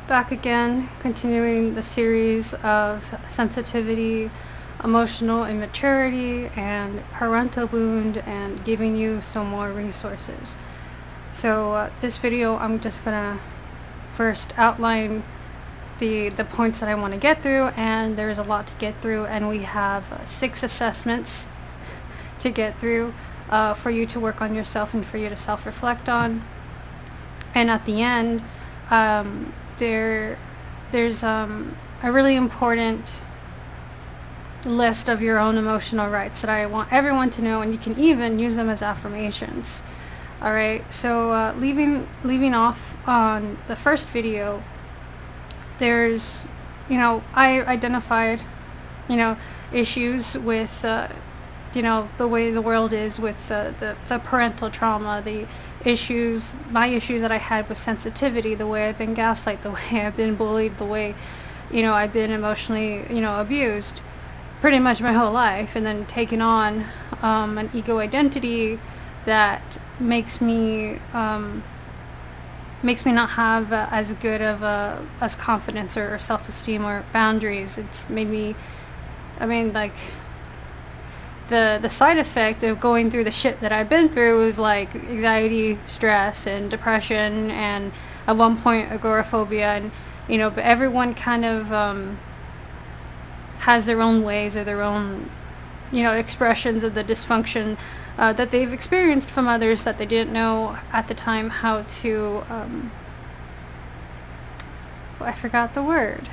back again, continuing the series of sensitivity, emotional immaturity, and parental wound, and giving you some more resources. So this video, I'm just gonna first outline the points that I want to get through, and there's a lot to get through, and we have 6 assessments to get through for you to work on yourself and for you to self-reflect on. And at the end, there's a really important list of your own emotional rights that I want everyone to know, and you can even use them as affirmations. Alright, so leaving off on the first video, there's, I identified, issues with, the way the world is with the parental trauma, my issues that I had with sensitivity, the way I've been gaslighted, the way I've been bullied, the way, I've been emotionally, abused pretty much my whole life, and then taking on an ego identity that makes me not have as good of as confidence or self-esteem or boundaries. It's made me, the side effect of going through the shit that I've been through was like anxiety, stress, and depression, and at one point agoraphobia, and but everyone kind of has their own ways or their own expressions of the dysfunction that they've experienced from others that they didn't know at the time how to I forgot the word.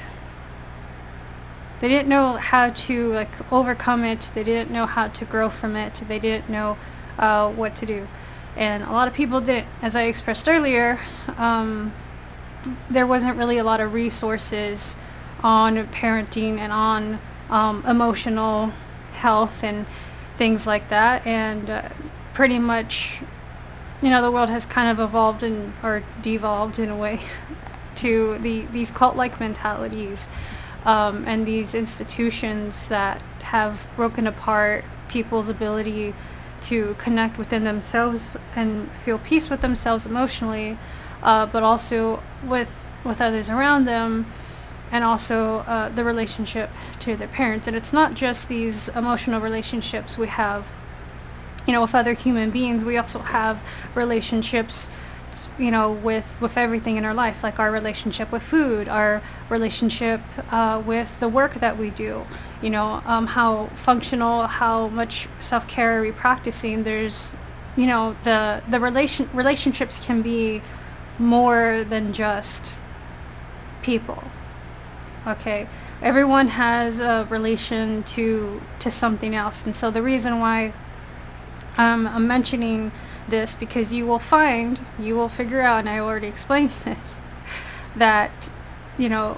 They didn't know how to overcome it. They didn't know how to grow from it. They didn't know what to do, and a lot of people didn't. As I expressed earlier, there wasn't really a lot of resources on parenting and on emotional health and things like that, and pretty much the world has kind of evolved or devolved in a way to these cult-like mentalities, and these institutions that have broken apart people's ability to connect within themselves and feel peace with themselves emotionally, but also with others around them, and also the relationship to their parents. And it's not just these emotional relationships we have, with other human beings. We also have relationships, with everything in our life, like our relationship with food, our relationship with the work that we do, how functional, how much self-care are we practicing. There's, the relationships can be more than just people. Okay, everyone has a relation to something else, and so the reason why I'm mentioning this, because you will figure out, and I already explained this, that your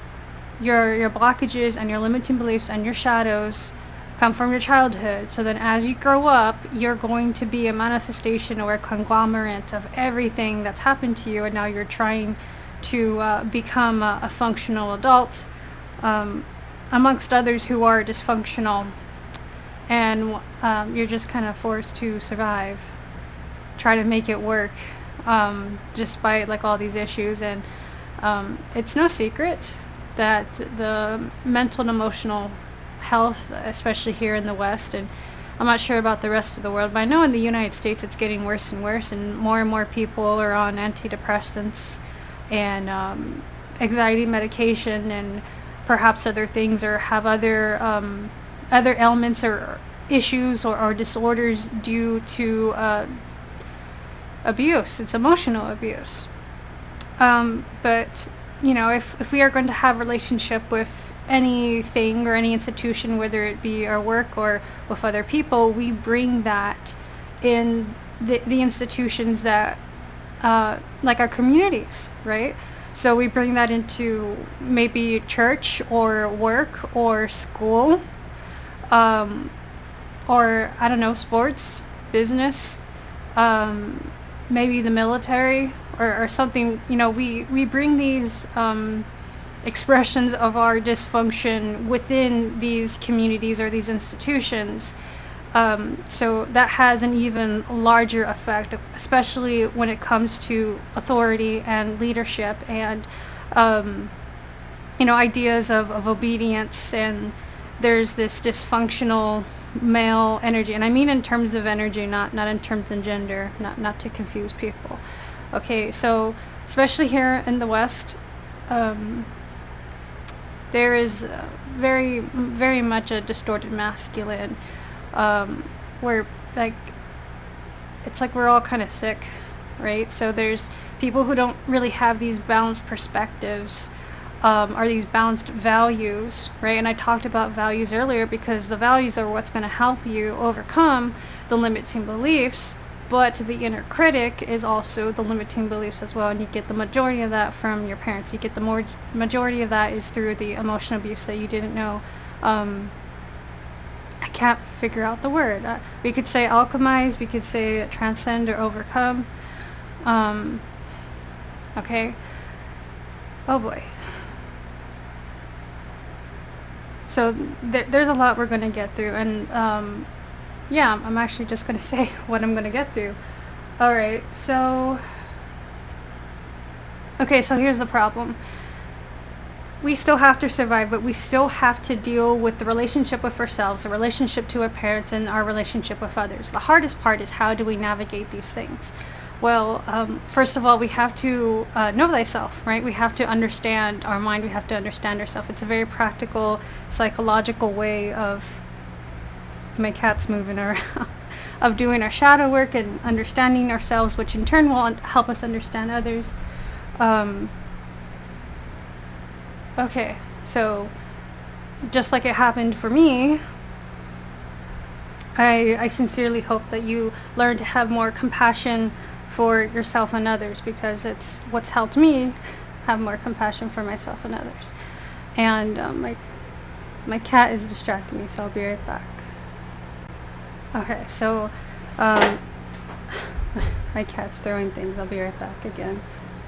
blockages and your limiting beliefs and your shadows come from your childhood. So then as you grow up, you're going to be a manifestation or a conglomerate of everything that's happened to you, and now you're trying to become a functional adult, amongst others who are dysfunctional, and you're just kind of forced to survive, try to make it work, despite all these issues. And it's no secret that the mental and emotional health, especially here in the West, and I'm not sure about the rest of the world, but I know in the United States it's getting worse and worse, and more people are on antidepressants and anxiety medication, and perhaps other things, or have other ailments or issues or disorders due to abuse. It's emotional abuse. But if we are going to have a relationship with anything or any institution, whether it be our work or with other people, we bring that in the institutions that like our communities, right? So we bring that into maybe church or work or school, or I don't know, sports, business, maybe the military or something. We bring these expressions of our dysfunction within these communities or these institutions. So that has an even larger effect, especially when it comes to authority and leadership and ideas of obedience, and there's this dysfunctional male energy, and I mean in terms of energy, not in terms of gender, not to confuse people. Okay, so especially here in the West, there is very, very much a distorted masculine, where like it's like we're all kind of sick, right? So there's people who don't really have these balanced perspectives, or these balanced values, right? And I talked about values earlier because the values are what's going to help you overcome the limiting beliefs, but the inner critic is also the limiting beliefs as well, and you get the majority of that from your parents. You get the majority of that is through the emotional abuse that you didn't know. I can't figure out the word. We could say alchemize, we could say transcend or overcome. Okay. Oh boy. So there's a lot we're going to get through, and yeah, I'm actually just going to say what I'm going to get through. Alright, so here's the problem. We still have to survive, but we still have to deal with the relationship with ourselves, the relationship to our parents, and our relationship with others. The hardest part is, how do we navigate these things? Well, first of all, we have to know thyself, right? We have to understand our mind. We have to understand ourselves. It's a very practical, psychological way of, my cat's moving around, of doing our shadow work and understanding ourselves, which in turn will help us understand others. Okay, so just like it happened for me, I sincerely hope that you learn to have more compassion for yourself and others, because it's what's helped me have more compassion for myself and others. And my cat is distracting me, so I'll be right back. Okay, so my cat's throwing things. I'll be right back again.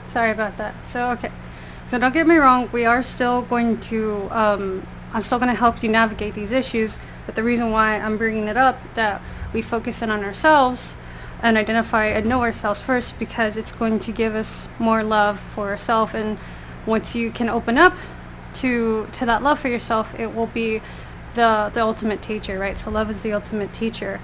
Sorry about that. So don't get me wrong, we are still going to, I'm still going to help you navigate these issues, but the reason why I'm bringing it up, that we focus in on ourselves and identify and know ourselves first, because it's going to give us more love for ourselves, and once you can open up to that love for yourself, it will be the ultimate teacher, right? So love is the ultimate teacher.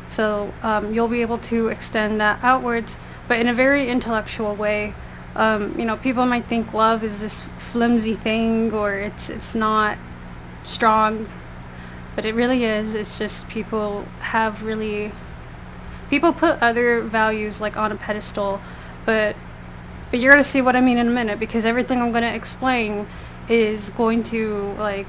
So you'll be able to extend that outwards, but in a very intellectual way. People might think love is this flimsy thing, or it's not strong, but it really is. It's just people put other values like on a pedestal, but you're gonna see what I mean in a minute, because everything I'm gonna explain is going to like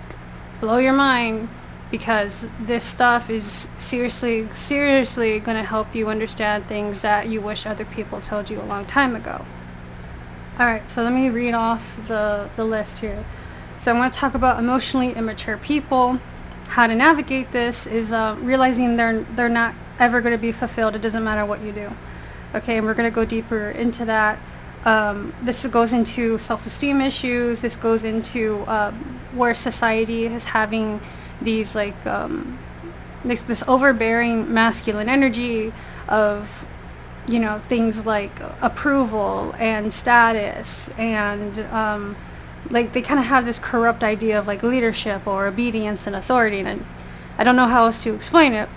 blow your mind, because this stuff is seriously going to help you understand things that you wish other people told you a long time ago. Alright, so let me read off the list here. So I'm going to talk about emotionally immature people. How to navigate this is realizing they're not ever going to be fulfilled. It doesn't matter what you do. Okay, and we're going to go deeper into that. This goes into self-esteem issues. This goes into where society is having these like this overbearing masculine energy of things like approval and status, and like they kind of have this corrupt idea of like leadership or obedience and authority, and I don't know how else to explain it,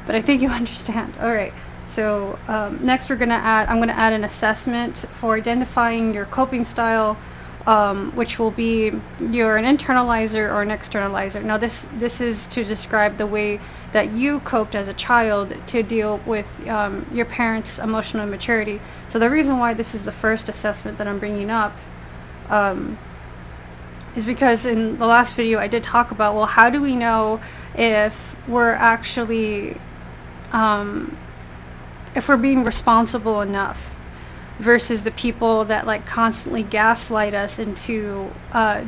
but I think you understand. All right, so next I'm gonna add an assessment for identifying your coping style, which will be you're an internalizer or an externalizer. Now this is to describe the way that you coped as a child to deal with your parents' emotional immaturity. So the reason why this is the first assessment that I'm bringing up is because in the last video I did talk about, well, how do we know if we're actually if we're being responsible enough versus the people that like constantly gaslight us into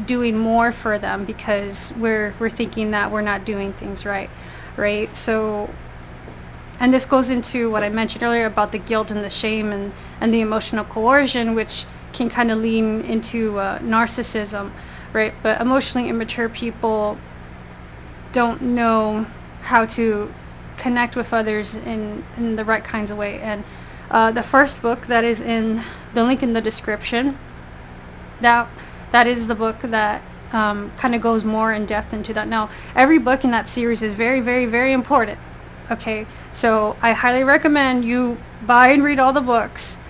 doing more for them because we're thinking that we're not doing things right. So, and this goes into what I mentioned earlier about the guilt and the shame and the emotional coercion, which can kind of lean into narcissism, right? But emotionally immature people don't know how to connect with others in the right kinds of way. And the first book that is in the link in the description that is the book that kind of goes more in depth into that. Now, every book in that series is very, very, very important. Okay, so I highly recommend you buy and read all the books.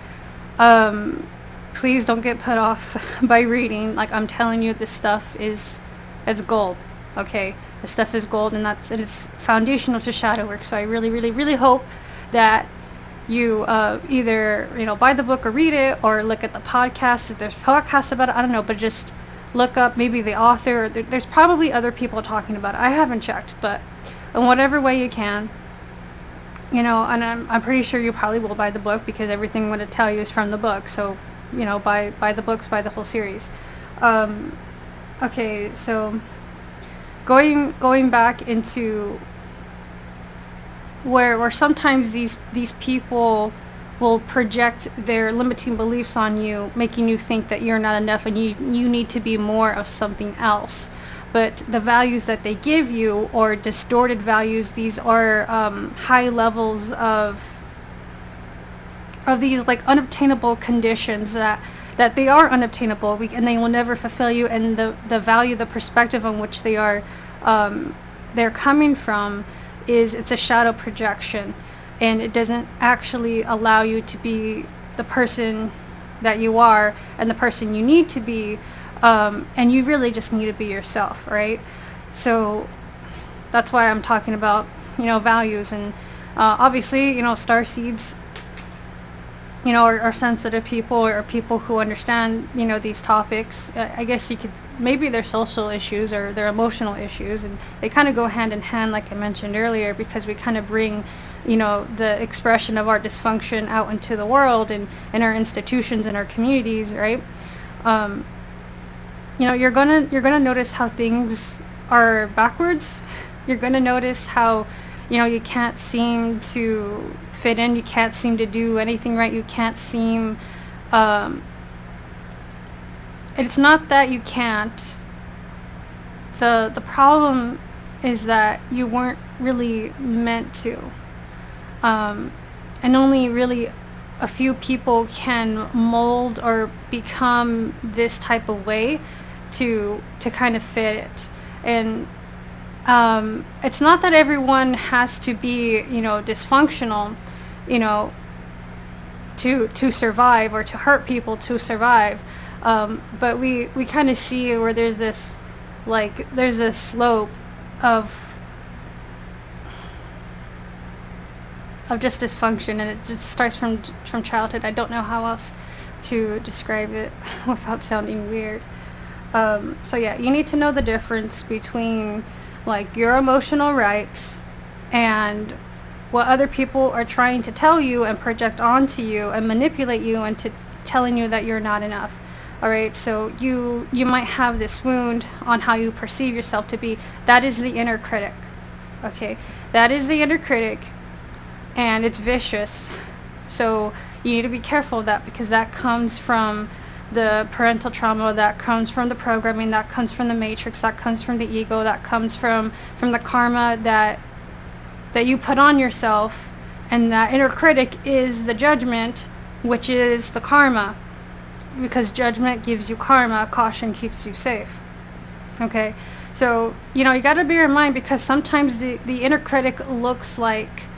Please don't get put off by reading. Like, I'm telling you, this stuff it's gold. Okay, this stuff is gold, and it's foundational to shadow work. So I really, really, really hope that you either buy the book or read it, or look at the podcast. If there's podcasts about it, I don't know, but just look up maybe the author. There's probably other people talking about it. I haven't checked, but in whatever way you can, and I'm pretty sure you probably will buy the book, because everything I'm going to tell you is from the book. So buy the books, buy the whole series. Okay, so going back into where sometimes these people will project their limiting beliefs on you, making you think that you're not enough and you need to be more of something else. But the values that they give you, or distorted values, these are high levels of these like unobtainable conditions that they are unobtainable, and they will never fulfill you. And the value, the perspective on which they're coming from, it's a shadow projection, and it doesn't actually allow you to be the person that you are and the person you need to be, and you really just need to be yourself, right? So that's why I'm talking about values. And obviously starseeds are sensitive people, or people who understand these topics. I guess you could, maybe their social issues or their emotional issues, and they kind of go hand in hand, like I mentioned earlier, because we kind of bring the expression of our dysfunction out into the world and in our institutions and our communities, right? You're gonna notice how things are backwards. You're gonna notice how you can't seem to fit in, you can't seem to do anything right, you can't seem it's not that you can't. The problem is that you weren't really meant to, and only really a few people can mold or become this type of way to kind of fit it. And it's not that everyone has to be dysfunctional to survive, or to hurt people to survive, but we kind of see where there's this slope of just dysfunction, and it just starts from childhood. I don't know how else to describe it without sounding weird. So yeah, you need to know the difference between your emotional rights and what other people are trying to tell you and project onto you and manipulate you into telling you that you're not enough. All right, so you might have this wound on how you perceive yourself to be. That is the inner critic. Okay, that is the inner critic, and it's vicious. So you need to be careful of that, because that comes from the parental trauma, that comes from the programming, that comes from the matrix, that comes from the ego, that comes from the karma that you put on yourself. And that inner critic is the judgment, which is the karma, because judgment gives you karma, caution keeps you safe. Okay, so you got to bear in mind, because sometimes the inner critic looks like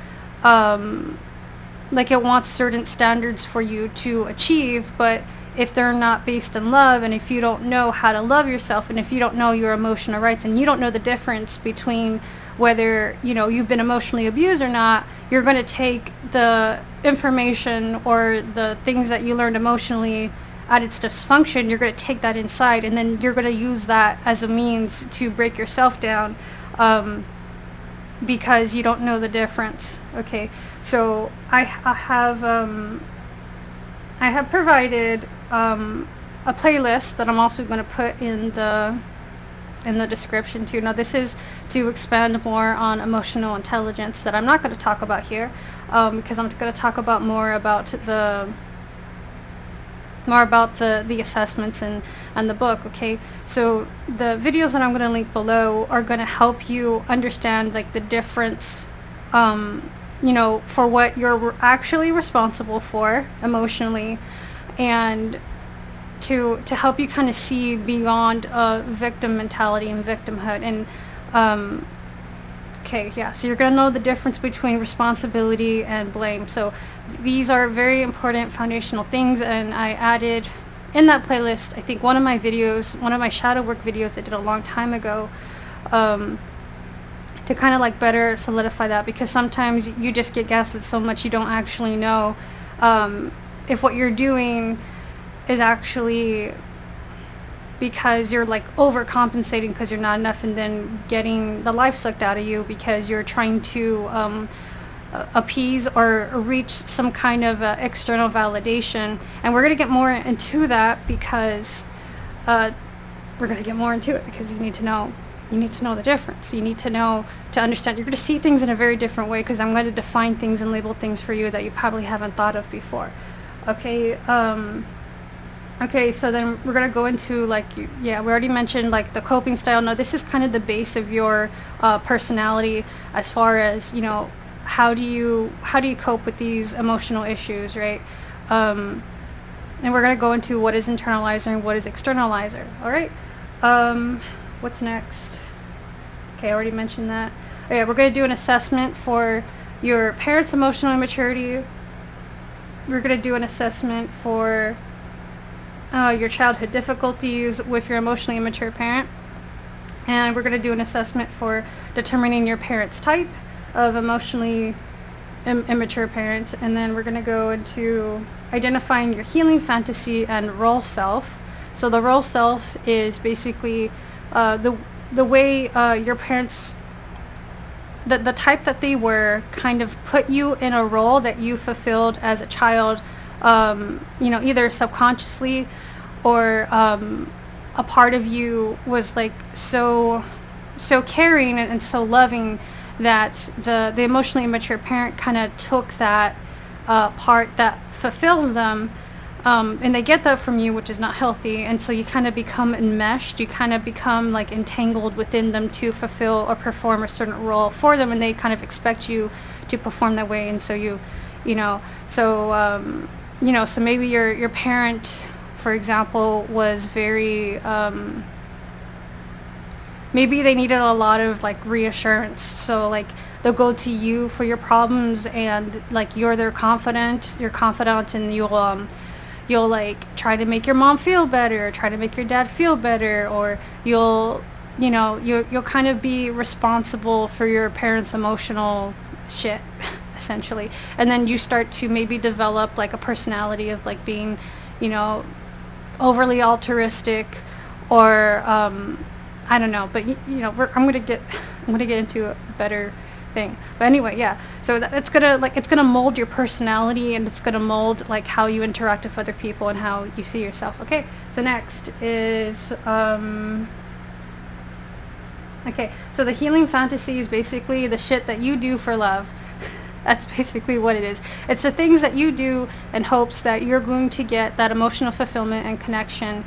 it wants certain standards for you to achieve, but if they're not based in love, and if you don't know how to love yourself, and if you don't know your emotional rights, and you don't know the difference between whether you've been emotionally abused or not, you're going to take the information or the things that you learned emotionally at its dysfunction, you're going to take that inside, and then you're going to use that as a means to break yourself down, because you don't know the difference. Okay, so I have provided a playlist that I'm also going to put in the description too. Now, this is to expand more on emotional intelligence that I'm not going to talk about here, because I'm going to talk about more about the assessments and the book. Okay, so the videos that I'm going to link below are going to help you understand the difference, for what you're actually responsible for emotionally, and to help you kind of see beyond victim mentality and victimhood. And okay, yeah, so you're going to know the difference between responsibility and blame. So these are very important foundational things, and I added in that playlist, I think one of my shadow work videos I did a long time ago, to kind of like better solidify that, because sometimes you just get gaslit so much you don't actually know if what you're doing is actually because you're like overcompensating because you're not enough, and then getting the life sucked out of you because you're trying to appease or reach some kind of external validation. And we're going to get more into that because you need to know the difference. You need to know, to understand. You're going to see things in a very different way, because I'm going to define things and label things for you that you probably haven't thought of before. Okay. Okay, so then we're going to go into, we already mentioned, the coping style. No, this is kind of the base of your personality as far as, how do you cope with these emotional issues, right? And we're going to go into what is internalizer and what is externalizer, all right? What's next? Okay, I already mentioned that. Okay, we're going to do an assessment for your parents' emotional immaturity. We're going to do an assessment for your childhood difficulties with your emotionally immature parent, and we're going to do an assessment for determining your parent's type of emotionally immature parent, and then we're going to go into identifying your healing fantasy and role self. So the role self is basically the way your parents, the type that they were, kind of put you in a role that you fulfilled as a child, either subconsciously or a part of you was so caring and so loving that the emotionally immature parent kind of took that part that fulfills them, and they get that from you, which is not healthy, and so you kind of become enmeshed, you kind of become entangled within them to fulfill or perform a certain role for them, and they kind of expect you to perform that way. And so so maybe your parent, for example, was very, maybe they needed a lot of reassurance. So they'll go to you for your problems, and you're their confidant, and you'll try to make your mom feel better, try to make your dad feel better, or you'll kind of be responsible for your parents' emotional shit, essentially. And then you start to maybe develop a personality of being, overly altruistic, or I don't know, but I'm gonna get into a better thing. But anyway, yeah. So it's gonna mold your personality, and it's gonna mold how you interact with other people and how you see yourself. Okay. So next is okay. So the healing fantasy is basically the shit that you do for love. That's basically what it is. It's the things that you do in hopes that you're going to get that emotional fulfillment and connection.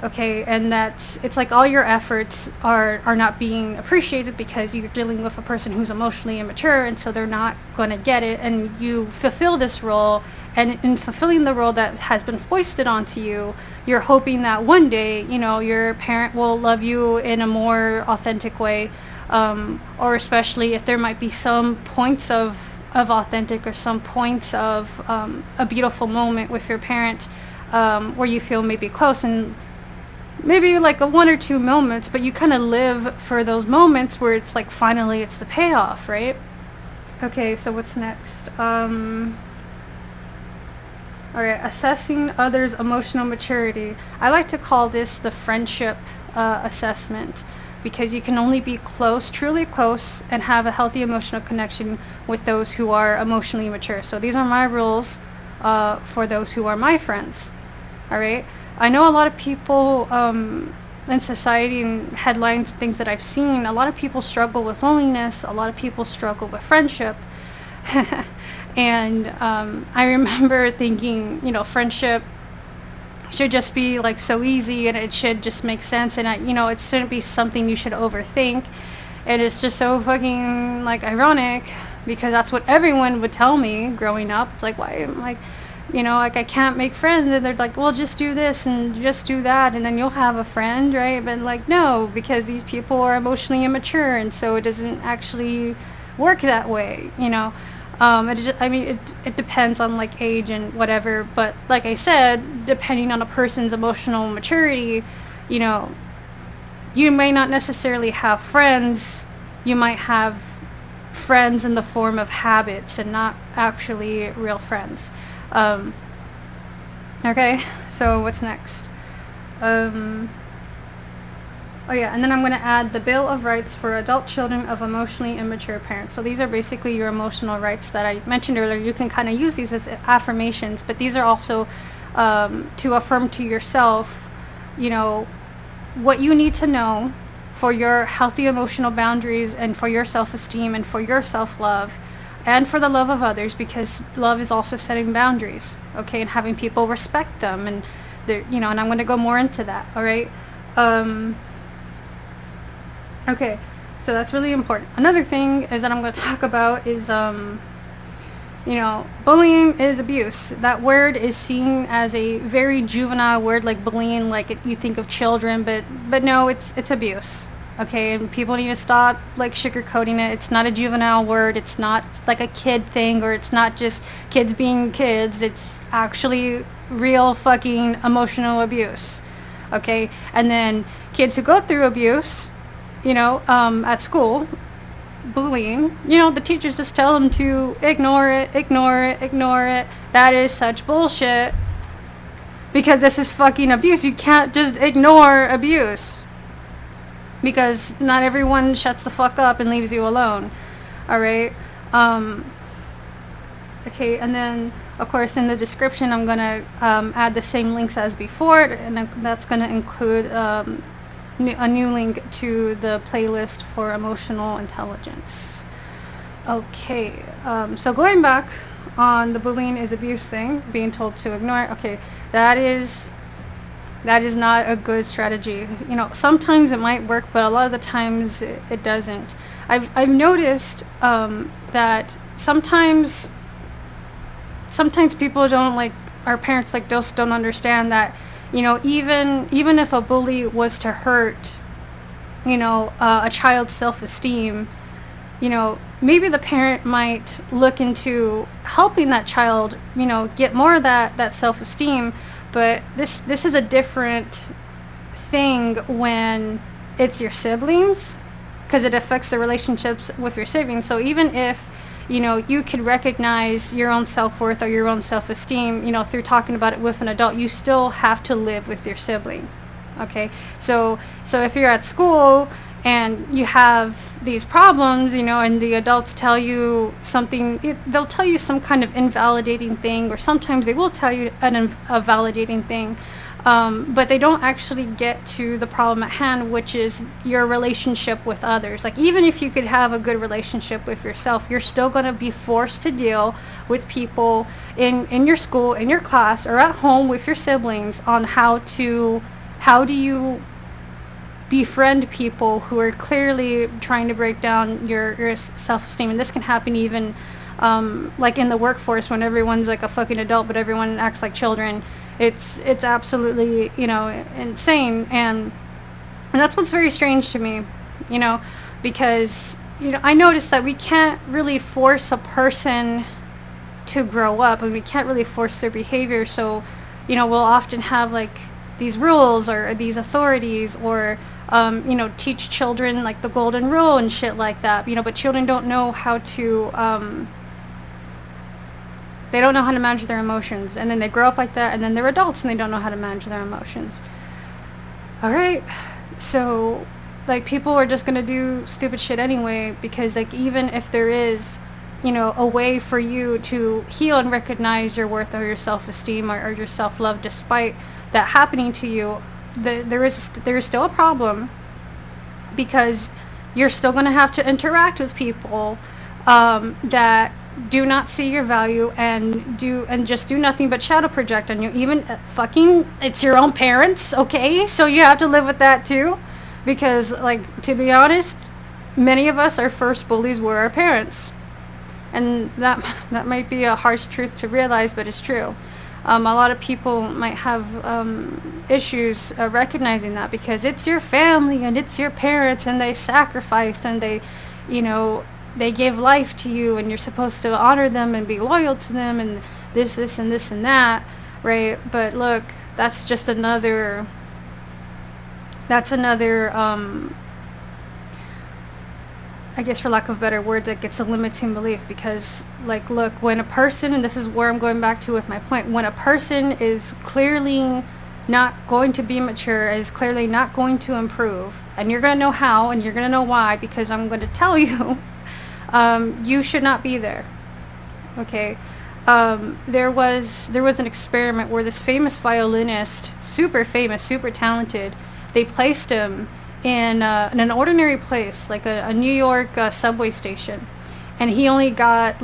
Okay, and it's all your efforts are not being appreciated because you're dealing with a person who's emotionally immature, and so they're not going to get it. And you fulfill this role, and in fulfilling the role that has been foisted onto you, you're hoping that one day, your parent will love you in a more authentic way. Or especially if there might be some points of authentic, or some points of a beautiful moment with your parent, where you feel maybe close, and maybe a 1 or 2 moments, but you kind of live for those moments where it's finally it's the payoff, right? Okay, so what's next? All right, assessing others' emotional maturity. I like to call this the friendship assessment, because you can only be close, truly close, and have a healthy emotional connection with those who are emotionally mature. So these are my rules for those who are my friends. All right. I know a lot of people in society and headlines, things that I've seen, a lot of people struggle with loneliness. A lot of people struggle with friendship. And I remember thinking, friendship should just be so easy, and it should just make sense, and it shouldn't be something you should overthink. And it's just so fucking ironic, because that's what everyone would tell me growing up. It's why You know, like I can't make friends, and they're like, well, just do this and just do that, and then you'll have a friend, right? But like, no, because these people are emotionally immature, and so it doesn't actually work that way, you know. It depends on like age and whatever, but like I said, depending on a person's emotional maturity, you know, you may not necessarily have friends. You might have friends in the form of habits and not actually real friends. Okay, so what's next? Oh yeah, and then I'm going to add the Bill of Rights for adult children of emotionally immature parents. So these are basically your emotional rights that I mentioned earlier. You can kind of use these as affirmations, but these are also to affirm to yourself, you know, what you need to know for your healthy emotional boundaries and for your self-esteem and for your self-love and for the love of others, because love is also setting boundaries, okay, and having people respect them, and you know, and I'm going to go more into that, all right? Okay, so that's really important. Another thing is that I'm going to talk about is, you know, bullying is abuse. That word is seen as a very juvenile word, like bullying, like you think of children, but no, it's abuse. Okay, and people need to stop like sugarcoating it. It's not a juvenile word. It's not like a kid thing, or it's not just kids being kids. It's actually real fucking emotional abuse. Okay, and then kids who go through abuse, you know, at school, bullying, you know, the teachers just tell them to ignore it, ignore it, ignore it. That is such bullshit, because this is fucking abuse. You can't just ignore abuse, because not everyone shuts the fuck up and leaves you alone. All right. Okay, and then of course in the description I'm gonna add the same links as before, and that's gonna include a new link to the playlist for emotional intelligence. Okay, so going back on the bullying is abuse thing, being told to ignore it. Okay, that is not a good strategy. You know, sometimes it might work, but a lot of the times it doesn't. I've noticed that sometimes people don't, like, our parents, like, just don't understand that, you know, even if a bully was to hurt, you know, a child's self-esteem, you know, maybe the parent might look into helping that child, you know, get more of that self-esteem. But this is a different thing when it's your siblings, because it affects the relationships with your siblings. So even if, you know, you could recognize your own self-worth or your own self-esteem, you know, through talking about it with an adult, you still have to live with your sibling. Okay, so if you're at school and you have these problems, you know, and the adults tell you something, they'll tell you some kind of invalidating thing, or sometimes they will tell you a validating thing, but they don't actually get to the problem at hand, which is your relationship with others. Like, even if you could have a good relationship with yourself, you're still going to be forced to deal with people in your school, in your class, or at home with your siblings on how do you befriend people who are clearly trying to break down your self-esteem. And this can happen even like in the workforce, when everyone's like a fucking adult but everyone acts like children. It's absolutely, you know, insane, and that's what's very strange to me, you know, because, you know, I noticed that we can't really force a person to grow up, and we can't really force their behavior. So, you know, we'll often have like these rules or these authorities, or you know, teach children like the golden rule and shit like that, you know, but children don't know how to they don't know how to manage their emotions, and then they grow up like that, and then they're adults and they don't know how to manage their emotions. All right, so like, people are just gonna do stupid shit anyway, because like, even if there is, you know, a way for you to heal and recognize your worth or your self-esteem or your self-love, despite that happening to you, there is still a problem, because you're still going to have to interact with people that do not see your value and just do nothing but shadow project on you. Even it's your own parents, okay? So you have to live with that too, because, like, to be honest, many of us, our first bullies were our parents. And that might be a harsh truth to realize, but it's true. A lot of people might have issues recognizing that, because it's your family and it's your parents, and they sacrificed, and they, you know, they gave life to you, and you're supposed to honor them and be loyal to them, and this and this and that, right? But look, that's just another I guess, for lack of better words, it gets a limiting belief. Because, like, look, when a person, and this is where I'm going back to with my point, when a person is clearly not going to be mature, is clearly not going to improve, and you're going to know how, and you're going to know why, because I'm going to tell you, you should not be there. Okay? There was an experiment where this famous violinist, super famous, super talented, they placed him in an ordinary place, like a New York subway station, and he only got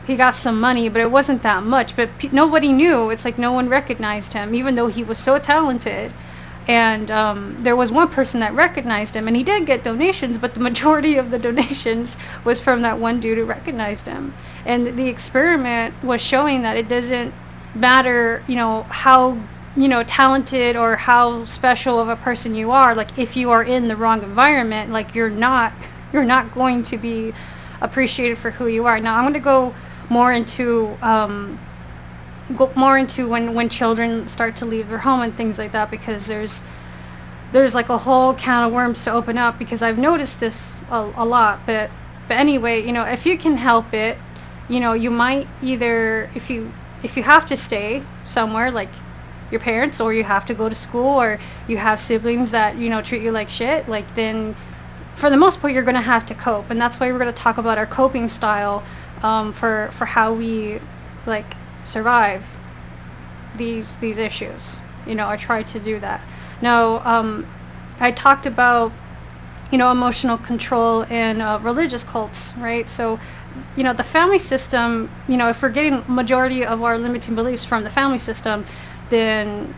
he got some money, but it wasn't that much. But nobody knew. It's like no one recognized him, even though he was so talented. And there was one person that recognized him, and he did get donations, but the majority of the donations was from that one dude who recognized him. And the experiment was showing that it doesn't matter, you know, how, you know, talented or how special of a person you are. Like, if you are in the wrong environment, like, you're not going to be appreciated for who you are. Now, I'm going to go more into when children start to leave their home and things like that, because there's like a whole can of worms to open up, because I've noticed this a lot. But anyway, you know, if you can help it, you know, you might either, if you have to stay somewhere, like your parents, or you have to go to school, or you have siblings that, you know, treat you like shit, like, then for the most part you're going to have to cope. And that's why we're going to talk about our coping style for how we, like, survive these issues. You know, I try to do that. Now, I talked about, you know, emotional control in religious cults, right? So, you know, the family system, you know, if we're getting majority of our limiting beliefs from the family system, then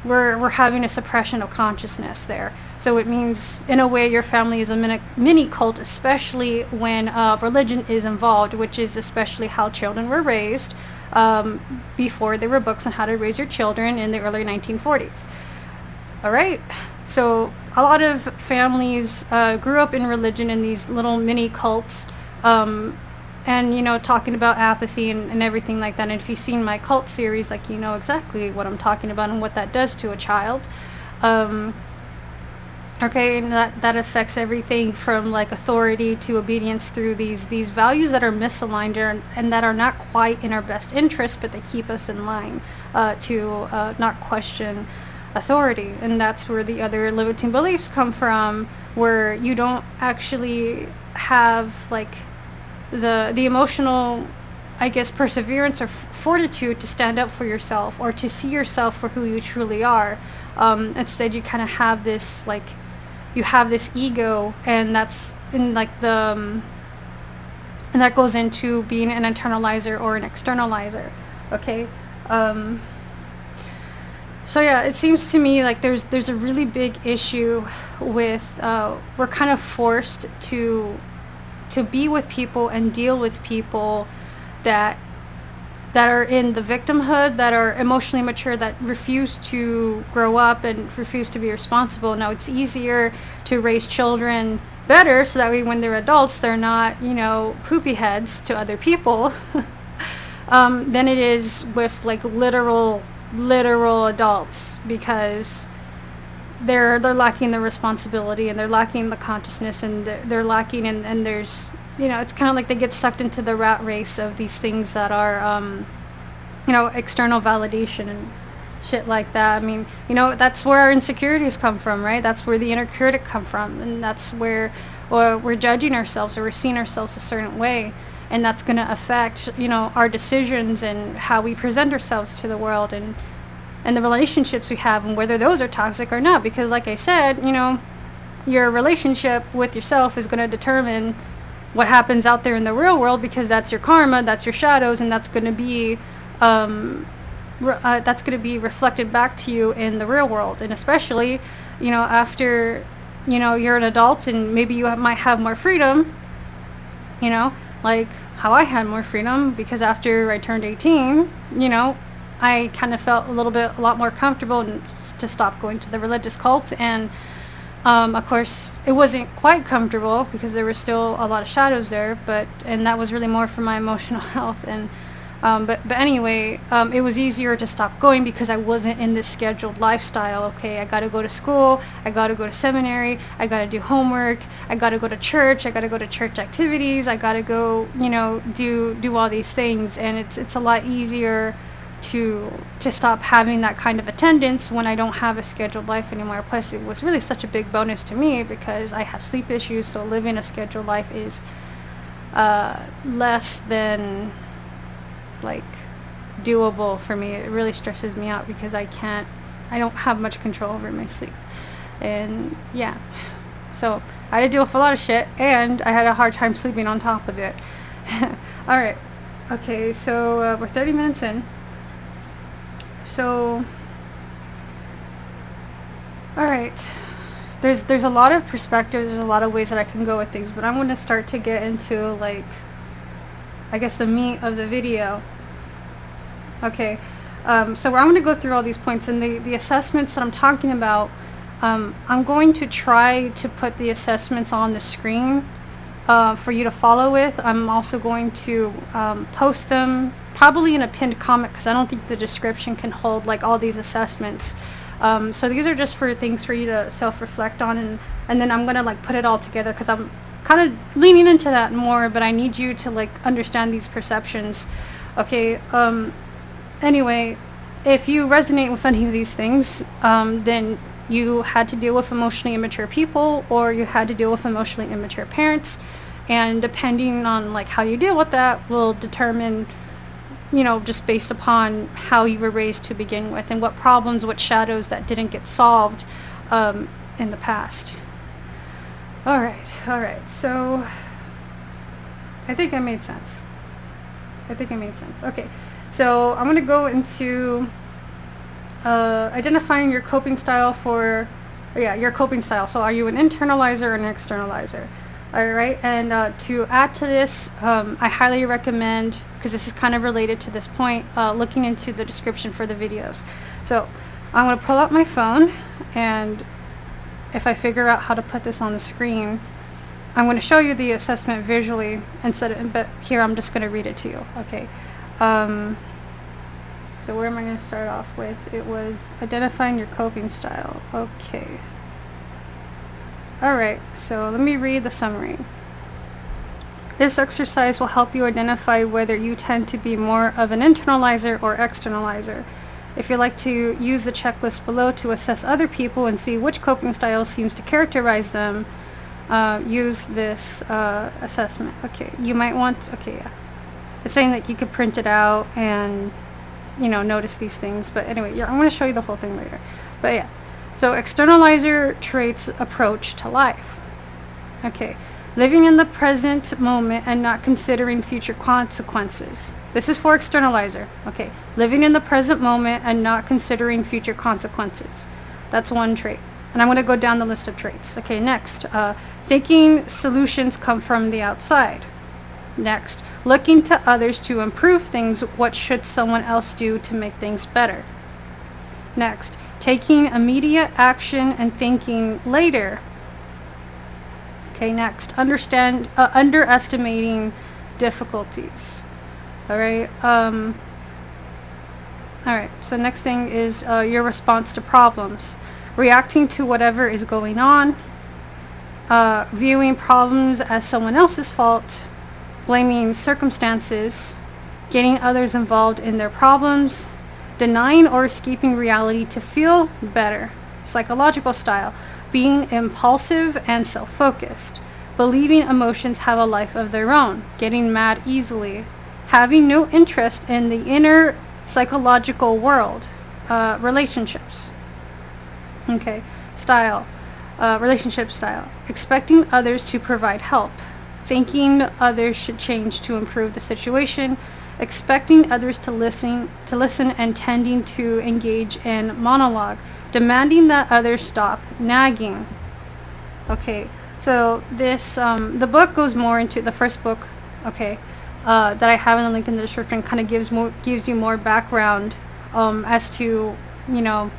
we're having a suppression of consciousness there. So it means, in a way, your family is a mini cult, especially when religion is involved, which is especially how children were raised before there were books on how to raise your children in the early 1940s. All right? So a lot of families grew up in religion in these little mini cults, and, you know, talking about apathy and everything like that. And if you've seen my cult series, like, you know exactly what I'm talking about and what that does to a child. Okay, and that affects everything from, like, authority to obedience, through these values that are misaligned and that are not quite in our best interest, but they keep us in line to not question authority. And that's where the other limiting beliefs come from, where you don't actually have, like, the emotional, I guess, perseverance or fortitude to stand up for yourself, or to see yourself for who you truly are. Instead, you kind of have this, like, you have this ego, and that's in, like, and that goes into being an internalizer or an externalizer. Okay. So yeah, it seems to me like there's a really big issue with we're kind of forced to be with people and deal with people that are in the victimhood, that are emotionally mature, that refuse to grow up and refuse to be responsible. Now, it's easier to raise children better, so that way when they're adults, they're not, you know, poopy heads to other people, than it is with, like, literal adults, because they're lacking the responsibility, and they're lacking the consciousness, and they're lacking, and there's, you know, it's kind of like they get sucked into the rat race of these things that are, you know, external validation and shit like that. I mean, you know, that's where our insecurities come from, right? That's where the inner critic come from, and that's where we're judging ourselves, or we're seeing ourselves a certain way, and that's going to affect, you know, our decisions and how we present ourselves to the world, and the relationships we have, and whether those are toxic or not. Because, like I said, you know, your relationship with yourself is going to determine what happens out there in the real world, because that's your karma, that's your shadows, and that's going to be reflected back to you in the real world. And especially, you know, after, you know, you're an adult and maybe you might have more freedom, you know, like how I had more freedom, because after I turned 18, you know, I kind of felt a lot more comfortable to stop going to the religious cult. And of course, it wasn't quite comfortable because there was still a lot of shadows there, and that was really more for my emotional health. And but anyway, it was easier to stop going because I wasn't in this scheduled lifestyle. Okay, I got to go to school, I got to go to seminary, I got to do homework, I got to go to church, I got to go to church activities, I got to go, you know, do all these things. And it's a lot easier to stop having that kind of attendance when I don't have a scheduled life anymore. Plus, it was really such a big bonus to me because I have sleep issues, so living a scheduled life is less than like doable for me. It really stresses me out because I don't have much control over my sleep. And yeah, so I had to deal with a lot of shit, and I had a hard time sleeping on top of it. All right, okay, so we're 30 minutes in. So, all right, there's a lot of perspectives, there's a lot of ways that I can go with things, but I'm going to start to get into, like, I guess the meat of the video. Okay, so I'm going to go through all these points, and the assessments that I'm talking about, I'm going to try to put the assessments on the screen for you to follow with. I'm also going to post them probably in a pinned comment because I don't think the description can hold like all these assessments. So these are just for things for you to self-reflect on, and then I'm going to like put it all together because I'm kind of leaning into that more, but I need you to like understand these perceptions. Okay, anyway, if you resonate with any of these things, then you had to deal with emotionally immature people, or you had to deal with emotionally immature parents, and depending on like how you deal with that will determine, you know, just based upon how you were raised to begin with and what problems, what shadows that didn't get solved in the past. All right, so I think I made sense. Okay, so I'm going to go into identifying your coping style your coping style. So are you an internalizer or an externalizer? All right, and to add to this, I highly recommend, because this is kind of related to this point, looking into the description for the videos. So I'm going to pull up my phone, and if I figure out how to put this on the screen, I'm going to show you the assessment visually but here I'm just going to read it to you. Okay. So where am I going to start off with? It was identifying your coping style. Okay. Alright, so let me read the summary. This exercise will help you identify whether you tend to be more of an internalizer or externalizer. If you'd like to use the checklist below to assess other people and see which coping style seems to characterize them, use this assessment. Okay, you might want, yeah. It's saying that you could print it out and, you know, notice these things. But anyway, yeah, I'm going to show you the whole thing later. But yeah. So externalizer traits approach to life. Okay, living in the present moment and not considering future consequences. This is for externalizer. Okay, living in the present moment and not considering future consequences. That's one trait. And I'm going to go down the list of traits. Okay, next, thinking solutions come from the outside. Next, looking to others to improve things. What should someone else do to make things better? Next, taking immediate action and thinking later. Okay, next, underestimating difficulties. All right. All right. So next thing is your response to problems, reacting to whatever is going on, viewing problems as someone else's fault, blaming circumstances, getting others involved in their problems, denying or escaping reality to feel better, psychological style, being impulsive and self-focused, believing emotions have a life of their own, getting mad easily, having no interest in the inner psychological world, relationships. Okay, style, relationship style, expecting others to provide help, thinking others should change to improve the situation, expecting others to listen and tending to engage in monologue, demanding that others stop nagging. Okay, so this the book goes more into the first book okay, that I have in the link in the description, kind of gives you more background as to, you know,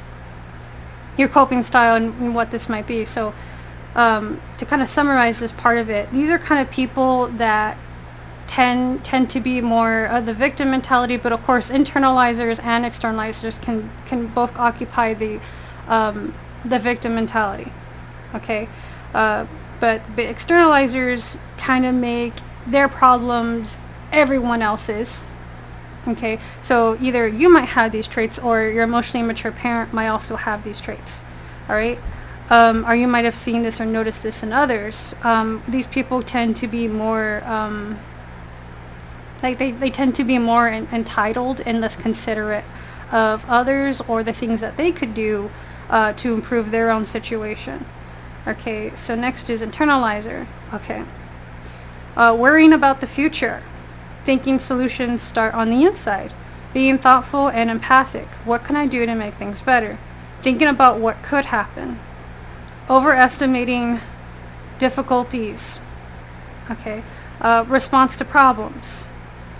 your coping style and what this might be. So to kind of summarize this part of it, these are kind of people that tend to be more of the victim mentality, but of course internalizers and externalizers can both occupy the victim mentality, okay? But the externalizers kind of make their problems everyone else's, okay? So either you might have these traits, or your emotionally immature parent might also have these traits, all right? Or you might have seen this or noticed this in others. These people tend to be more like they tend to be more entitled and less considerate of others or the things that they could do to improve their own situation. Okay, so next is internalizer. Okay, worrying about the future, thinking solutions start on the inside, being thoughtful and empathic. What can I do to make things better? Thinking about what could happen, overestimating difficulties. Okay, response to problems,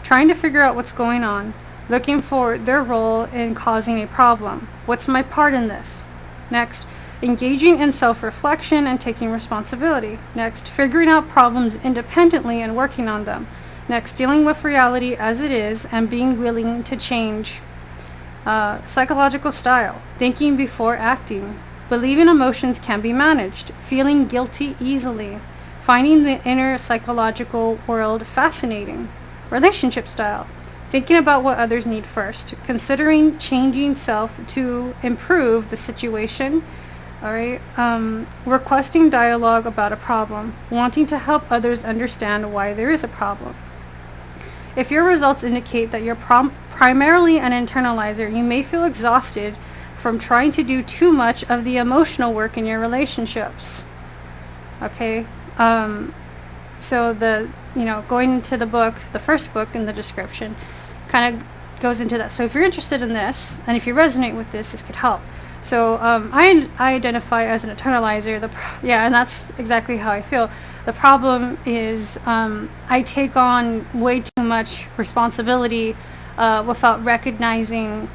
trying to figure out what's going on, looking for their role in causing a problem. What's my part in this? Next, engaging in self-reflection and taking responsibility. Next, figuring out problems independently and working on them. Next, dealing with reality as it is and being willing to change. Psychological style, thinking before acting, believing emotions can be managed, feeling guilty easily, finding the inner psychological world fascinating. Relationship style, thinking about what others need first, considering changing self to improve the situation. All right, requesting dialogue about a problem, wanting to help others understand why there is a problem. If your results indicate that you're primarily an internalizer, you may feel exhausted from trying to do too much of the emotional work in your relationships. Okay, so going into the book, the first book in the description, kind of goes into that. So if you're interested in this, and if you resonate with this could help. So I identify as an internalizer. And that's exactly how I feel. The problem is I take on way too much responsibility without recognizing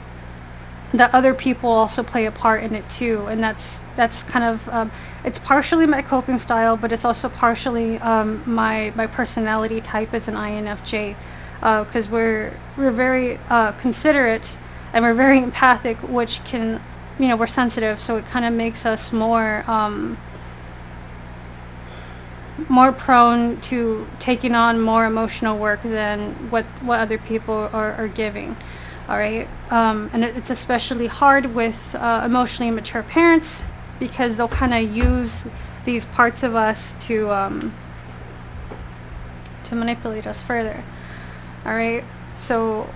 that other people also play a part in it too, and that's kind of it's partially my coping style, but it's also partially my personality type as an INFJ, because we're very considerate and we're very empathic, which can, we're sensitive, so it kind of makes us more prone to taking on more emotional work than what other people are giving. All right, and it's especially hard with emotionally immature parents, because they'll kind of use these parts of us to manipulate us further. All right, so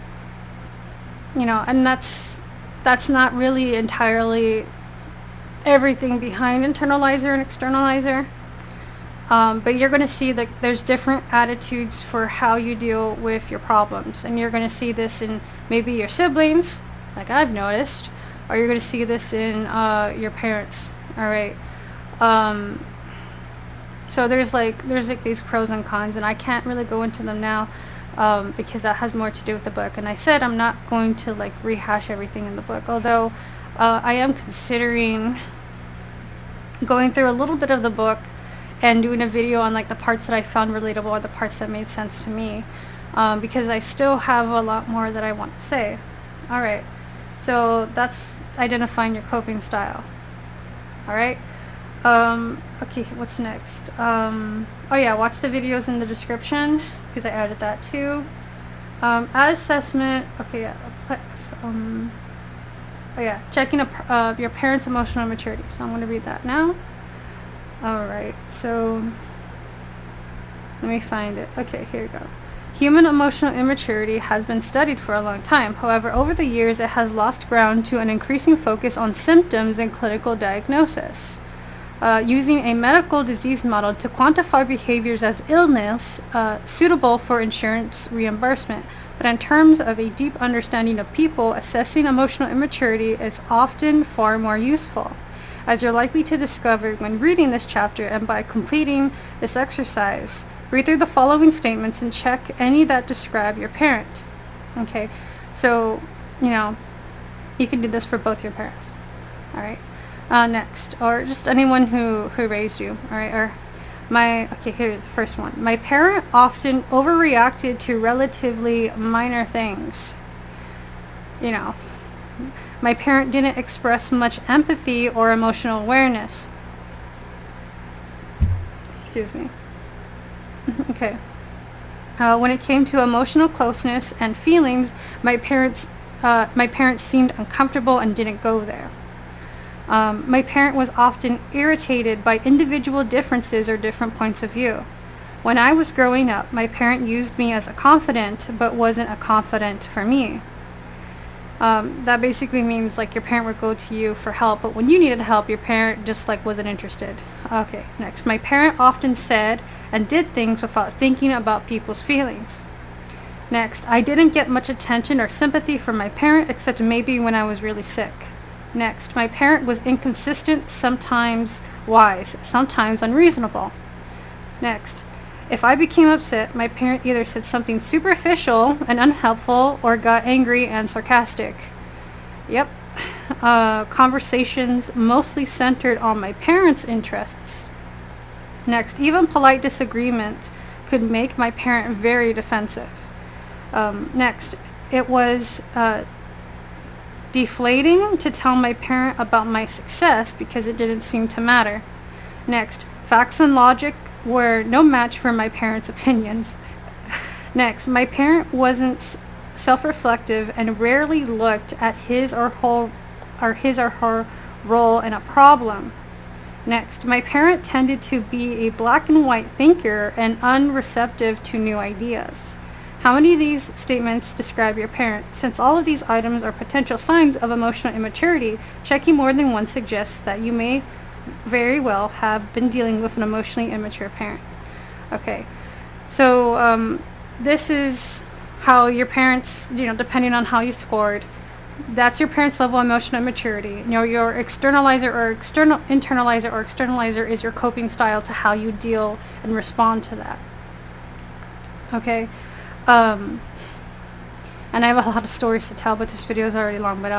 and that's not really entirely everything behind internalizer and externalizer. But you're going to see that there's different attitudes for how you deal with your problems. And you're going to see this in maybe your siblings, like I've noticed, or you're going to see this in your parents. All right. So there's these pros and cons, and I can't really go into them now because that has more to do with the book. And I said I'm not going to rehash everything in the book, although I am considering going through a little bit of the book and doing a video on the parts that I found relatable or the parts that made sense to me, because I still have a lot more that I want to say. All right, so that's identifying your coping style. All right, okay, what's next? Watch the videos in the description, because I added that too. Assessment, checking your parents' emotional maturity. So I'm going to read that now. Alright, so let me find it. Okay, here we go. Human emotional immaturity has been studied for a long time. However, over the years, it has lost ground to an increasing focus on symptoms and clinical diagnosis. Using a medical disease model to quantify behaviors as illness suitable for insurance reimbursement. But in terms of a deep understanding of people, assessing emotional immaturity is often far more useful. As you're likely to discover when reading this chapter and by completing this exercise, Read through the following statements and check any that describe your parent. Okay, so, you can do this for both your parents. All right. Next, or just anyone who raised you. All right. Okay, here's the first one. My parent often overreacted to relatively minor things. My parent didn't express much empathy or emotional awareness. Excuse me. Okay. When it came to emotional closeness and feelings, my parents seemed uncomfortable and didn't go there. My parent was often irritated by individual differences or different points of view. When I was growing up, my parent used me as a confidant, but wasn't a confidant for me. That basically means like your parent would go to you for help, but when you needed help, your parent just wasn't interested. Okay, next. My parent often said and did things without thinking about people's feelings. Next, I didn't get much attention or sympathy from my parent except maybe when I was really sick. Next, my parent was inconsistent, sometimes wise, sometimes unreasonable. Next, if I became upset, my parent either said something superficial and unhelpful or got angry and sarcastic. Yep. Conversations mostly centered on my parents' interests. Next, even polite disagreement could make my parent very defensive. Next, it was deflating to tell my parent about my success because it didn't seem to matter. Next, facts and logic were no match for my parents' opinions. Next, my parent wasn't self-reflective and rarely looked at his or her role in a problem. Next, my parent tended to be a black and white thinker and unreceptive to new ideas. How many of these statements describe your parent? Since all of these items are potential signs of emotional immaturity, checking more than one suggests that you may very well have been dealing with an emotionally immature parent. Okay, so this is how your parents, depending on how you scored, that's your parents' level of emotional immaturity. Your internalizer is your coping style to how you deal and respond to that. Okay. And I have a lot of stories to tell, but this video is already long, but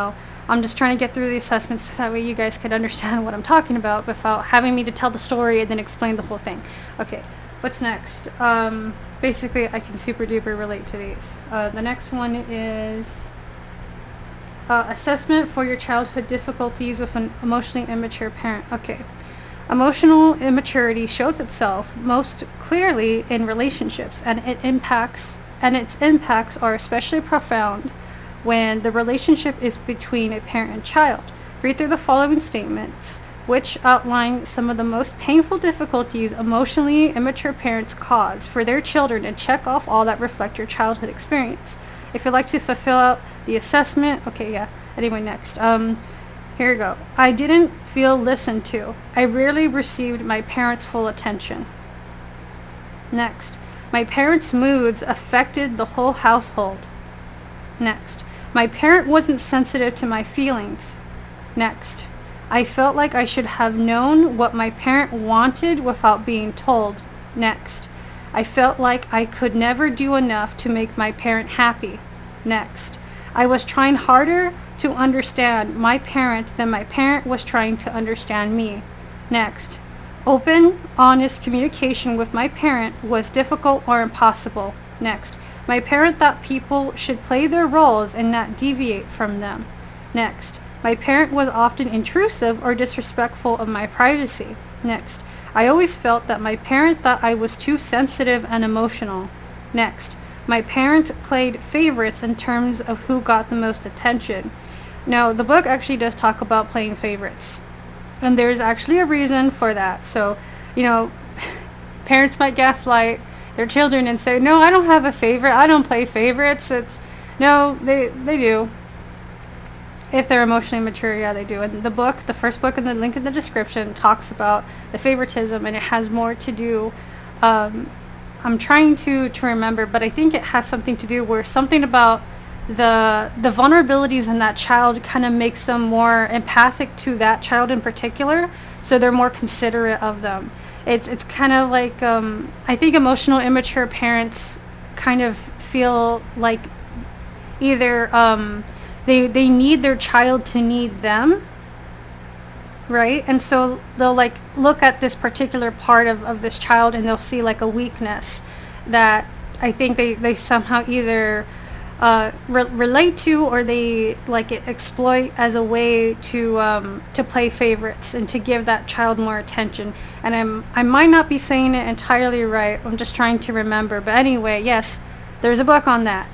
I'm just trying to get through the assessments so that way you guys can understand what I'm talking about without having me to tell the story and then explain the whole thing. Okay, what's next? Basically, I can super duper relate to these. The next one is assessment for your childhood difficulties with an emotionally immature parent. Okay. Emotional immaturity shows itself most clearly in relationships, and its impacts are especially profound when the relationship is between a parent and child. Read through the following statements, which outline some of the most painful difficulties emotionally immature parents cause for their children, and check off all that reflect your childhood experience. If you'd like to fulfill out the assessment, okay, yeah. Anyway, next. Here we go. I didn't feel listened to. I rarely received my parents' full attention. Next. My parents' moods affected the whole household. Next. My parent wasn't sensitive to my feelings. Next. I felt like I should have known what my parent wanted without being told. Next. I felt like I could never do enough to make my parent happy. Next. I was trying harder to understand my parent than my parent was trying to understand me. Next. Open, honest communication with my parent was difficult or impossible. Next. My parent thought people should play their roles and not deviate from them. Next. My parent was often intrusive or disrespectful of my privacy. Next. I always felt that my parent thought I was too sensitive and emotional. Next. My parent played favorites in terms of who got the most attention. Now, the book actually does talk about playing favorites. And there's actually a reason for that. So, parents might gaslight their children and say, no, I don't have a favorite. I don't play favorites. No, they do. If they're emotionally mature, yeah, they do. And the book, the first book in the link in the description, talks about the favoritism, and it has more to do, I'm trying to remember, but I think it has something to do where something about the vulnerabilities in that child kind of makes them more empathic to that child in particular, so they're more considerate of them. It's kind of like, I think emotional immature parents kind of feel like either they need their child to need them, right? And so they'll like look at this particular part of this child and they'll see like a weakness that I think they somehow either relate to, or they like exploit as a way to play favorites and to give that child more attention. And I might not be saying it entirely right. I'm just trying to remember. But anyway, yes, there's a book on that.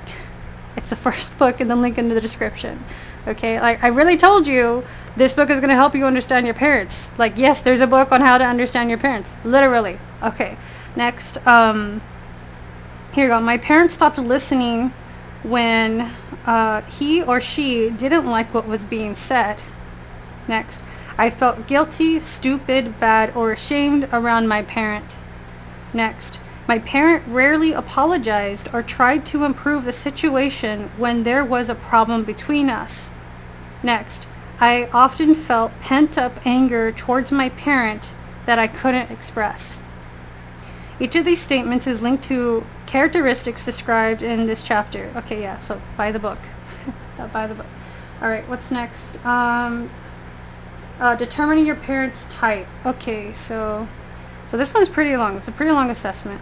It's the first book in the link in the description. Okay, like I really told you, this book is going to help you understand your parents. Like, yes, there's a book on how to understand your parents. Literally. Okay, next. Here you go. My parents stopped listening when he or she didn't like what was being said. Next. I felt guilty, stupid, bad, or ashamed around my parent. Next. My parent rarely apologized or tried to improve the situation when there was a problem between us. Next. I often felt pent-up anger towards my parent that I couldn't express. Each of these statements is linked to characteristics described in this chapter. Okay, yeah, so buy the book. Buy the book. All right, what's next? Determining your parent's type. Okay, so this one's pretty long. It's a pretty long assessment.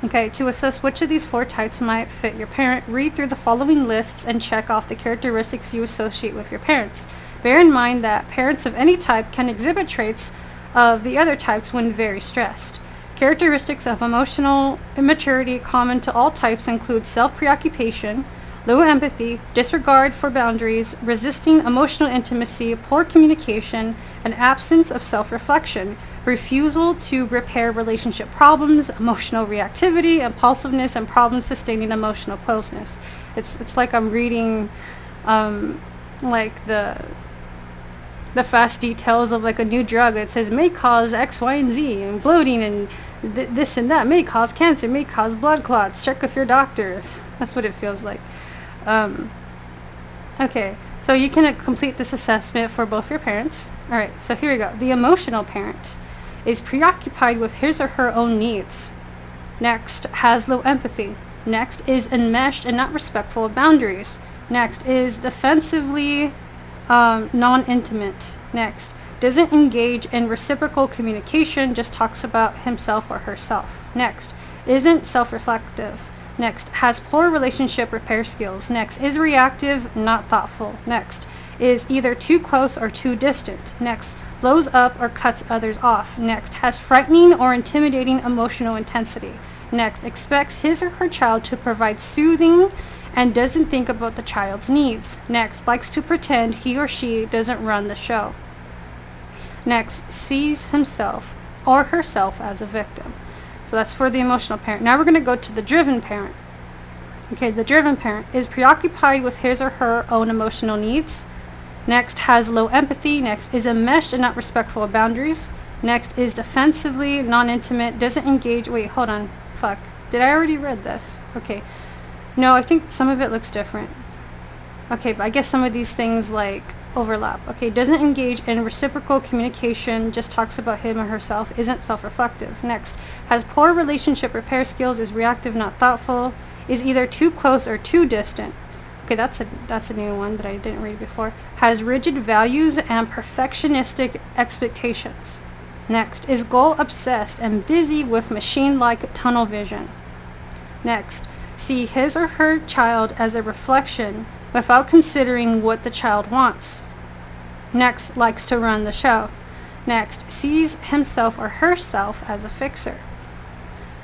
Okay, to assess which of these 4 types might fit your parent, read through the following lists and check off the characteristics you associate with your parents. Bear in mind that parents of any type can exhibit traits of the other types when very stressed. Characteristics of emotional immaturity common to all types include self-preoccupation, low empathy, disregard for boundaries, resisting emotional intimacy, poor communication, an absence of self-reflection, refusal to repair relationship problems, emotional reactivity, impulsiveness, and problem-sustaining emotional closeness. It's like I'm reading like the fast details of like a new drug that says may cause X, Y, and Z, and bloating, and this and that, may cause cancer, may cause blood clots, check with your doctors. That's what it feels like. Okay, so you can complete this assessment for both your parents. All right, so here we go. The emotional parent is preoccupied with his or her own needs. Next, has low empathy. Next, is enmeshed and not respectful of boundaries. Next, is defensively non-intimate. Next, doesn't engage in reciprocal communication, just talks about himself or herself. Next, isn't self-reflective. Next, has poor relationship repair skills. Next, is reactive, not thoughtful. Next, is either too close or too distant. Next, blows up or cuts others off. Next, has frightening or intimidating emotional intensity. Next, expects his or her child to provide soothing and doesn't think about the child's needs. Next, likes to pretend he or she doesn't run the show. Next, sees himself or herself as a victim. So that's for the emotional parent. Now we're going to go to the driven parent. Okay, the driven parent is preoccupied with his or her own emotional needs. Next, has low empathy. Next, is enmeshed and not respectful of boundaries. Next, is defensively non-intimate, doesn't engage. Wait, hold on. Fuck. Did I already read this? Okay. No, I think some of it looks different. Okay, but I guess some of these things like overlap. Okay, doesn't engage in reciprocal communication, just talks about him or herself, isn't self-reflective. Next, has poor relationship repair skills, is reactive, not thoughtful, is either too close or too distant. Okay, that's a new one that I didn't read before. Has rigid values and perfectionistic expectations. Next, is goal-obsessed and busy with machine-like tunnel vision. Next, see his or her child as a reflection without considering what the child wants. Next, likes to run the show. Next, sees himself or herself as a fixer.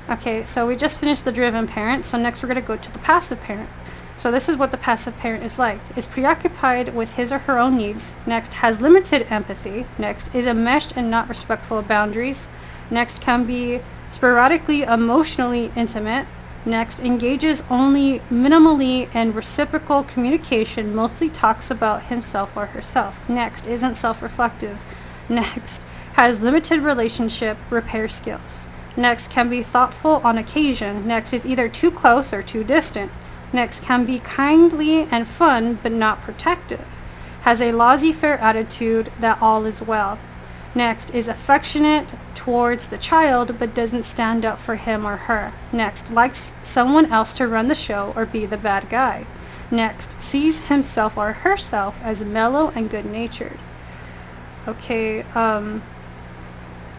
Okay, so we just finished the driven parent, so next we're going to go to the passive parent. So this is what the passive parent is like. Is preoccupied with his or her own needs. Next, has limited empathy. Next, is enmeshed and not respectful of boundaries. Next, can be sporadically emotionally intimate. Next, engages only minimally in reciprocal communication, mostly talks about himself or herself. Next, isn't self-reflective. Next, has limited relationship repair skills. Next, can be thoughtful on occasion. Next, is either too close or too distant. Next, can be kindly and fun, but not protective. Has a laissez-faire attitude that all is well. Next is affectionate towards the child but doesn't stand up for him or her. Next, likes someone else to run the show or be the bad guy. Next, sees himself or herself as mellow and good-natured. Okay,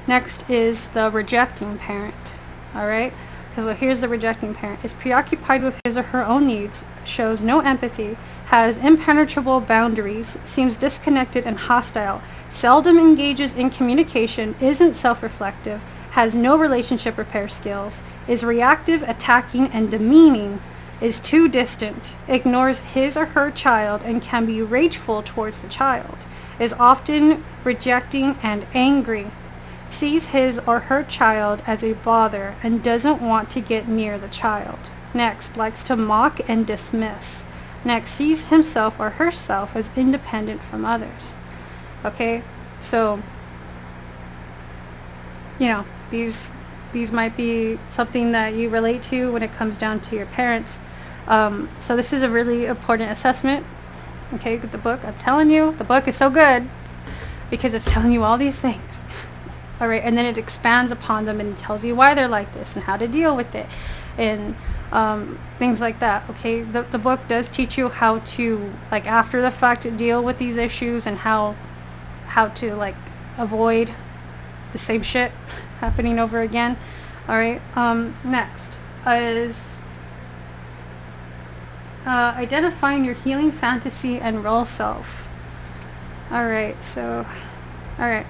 next is the rejecting parent. Alright, so here's the rejecting parent. Is preoccupied with his or her own needs, shows no empathy, has impenetrable boundaries, seems disconnected and hostile, seldom engages in communication, isn't self-reflective, has no relationship repair skills, is reactive, attacking, and demeaning, is too distant, ignores his or her child, and can be rageful towards the child, is often rejecting and angry, sees his or her child as a bother, and doesn't want to get near the child. Next, likes to mock and dismiss. Next, sees himself or herself as independent from others. Okay, so, you know, these might be something that you relate to when it comes down to your parents. So this is a really important assessment. Okay, the book, I'm telling you, the book is so good because it's telling you all these things. All right, and then it expands upon them and tells you why they're like this and how to deal with it and things like that. Okay, the book does teach you how to, like, after the fact, deal with these issues and how to, like, avoid the same shit happening over again. All right, next is identifying your healing fantasy and role self. All right, so, all right.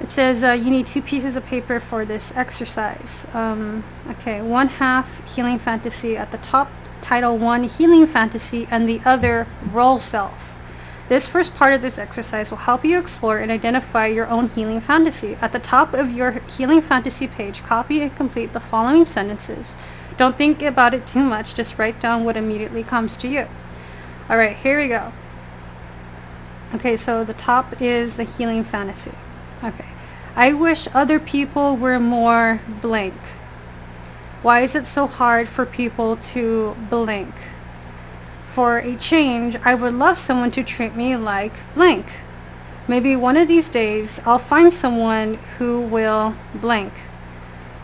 It says you need 2 pieces of paper for this exercise. Okay, one half healing fantasy at the top, title 1 healing fantasy, and the other role self. This first part of this exercise will help you explore and identify your own healing fantasy. At the top of your healing fantasy page, copy and complete the following sentences. Don't think about it too much, just write down what immediately comes to you. All right, here we go. Okay, so the top is the healing fantasy. Okay. I wish other people were more blank. Why is it so hard for people to blank? For a change, I would love someone to treat me like blank. Maybe one of these days, I'll find someone who will blank.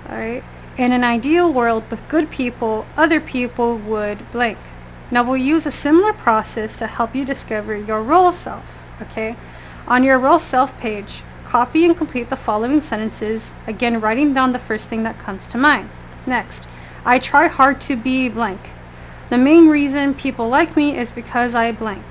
Alright? In an ideal world with good people, other people would blank. Now we'll use a similar process to help you discover your role self. Okay? On your role self page, copy and complete the following sentences, again writing down the first thing that comes to mind. Next, I try hard to be blank. The main reason people like me is because I blank.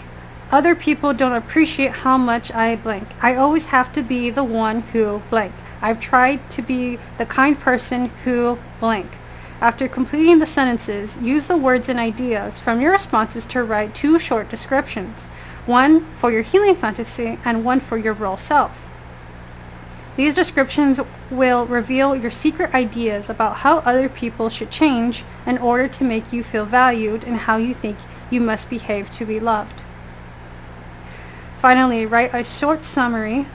Other people don't appreciate how much I blank. I always have to be the one who blank. I've tried to be the kind person who blank. After completing the sentences, use the words and ideas from your responses to write 2 short descriptions, one for your healing fantasy and one for your role self. These descriptions will reveal your secret ideas about how other people should change in order to make you feel valued and how you think you must behave to be loved. Finally, write a short summary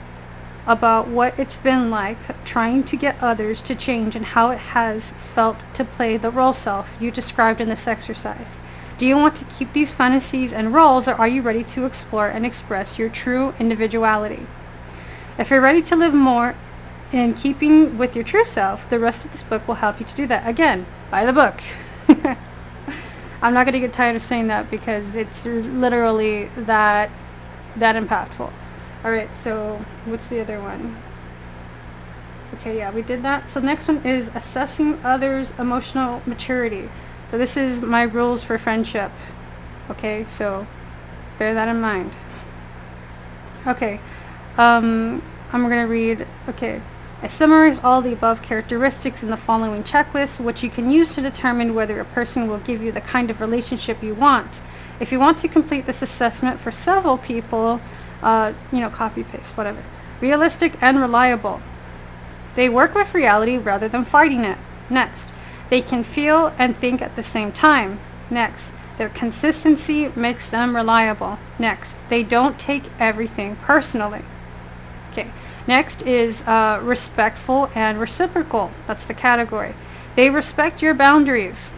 about what it's been like trying to get others to change and how it has felt to play the role self you described in this exercise. Do you want to keep these fantasies and roles, or are you ready to explore and express your true individuality? If you're ready to live more in keeping with your true self, the rest of this book will help you to do that. Again, buy the book. I'm not going to get tired of saying that because it's literally that impactful. Alright, so what's the other one? Okay, yeah, we did that. So the next one is assessing others' emotional maturity. So this is my rules for friendship. Okay, so bear that in mind. Okay. I'm going to read, okay. I summarize all the above characteristics in the following checklist, which you can use to determine whether a person will give you the kind of relationship you want. If you want to complete this assessment for several people, copy, paste, whatever. Realistic and reliable. They work with reality rather than fighting it. Next, they can feel and think at the same time. Next, their consistency makes them reliable. Next, they don't take everything personally. Okay, next is respectful and reciprocal. That's the category. They respect your boundaries.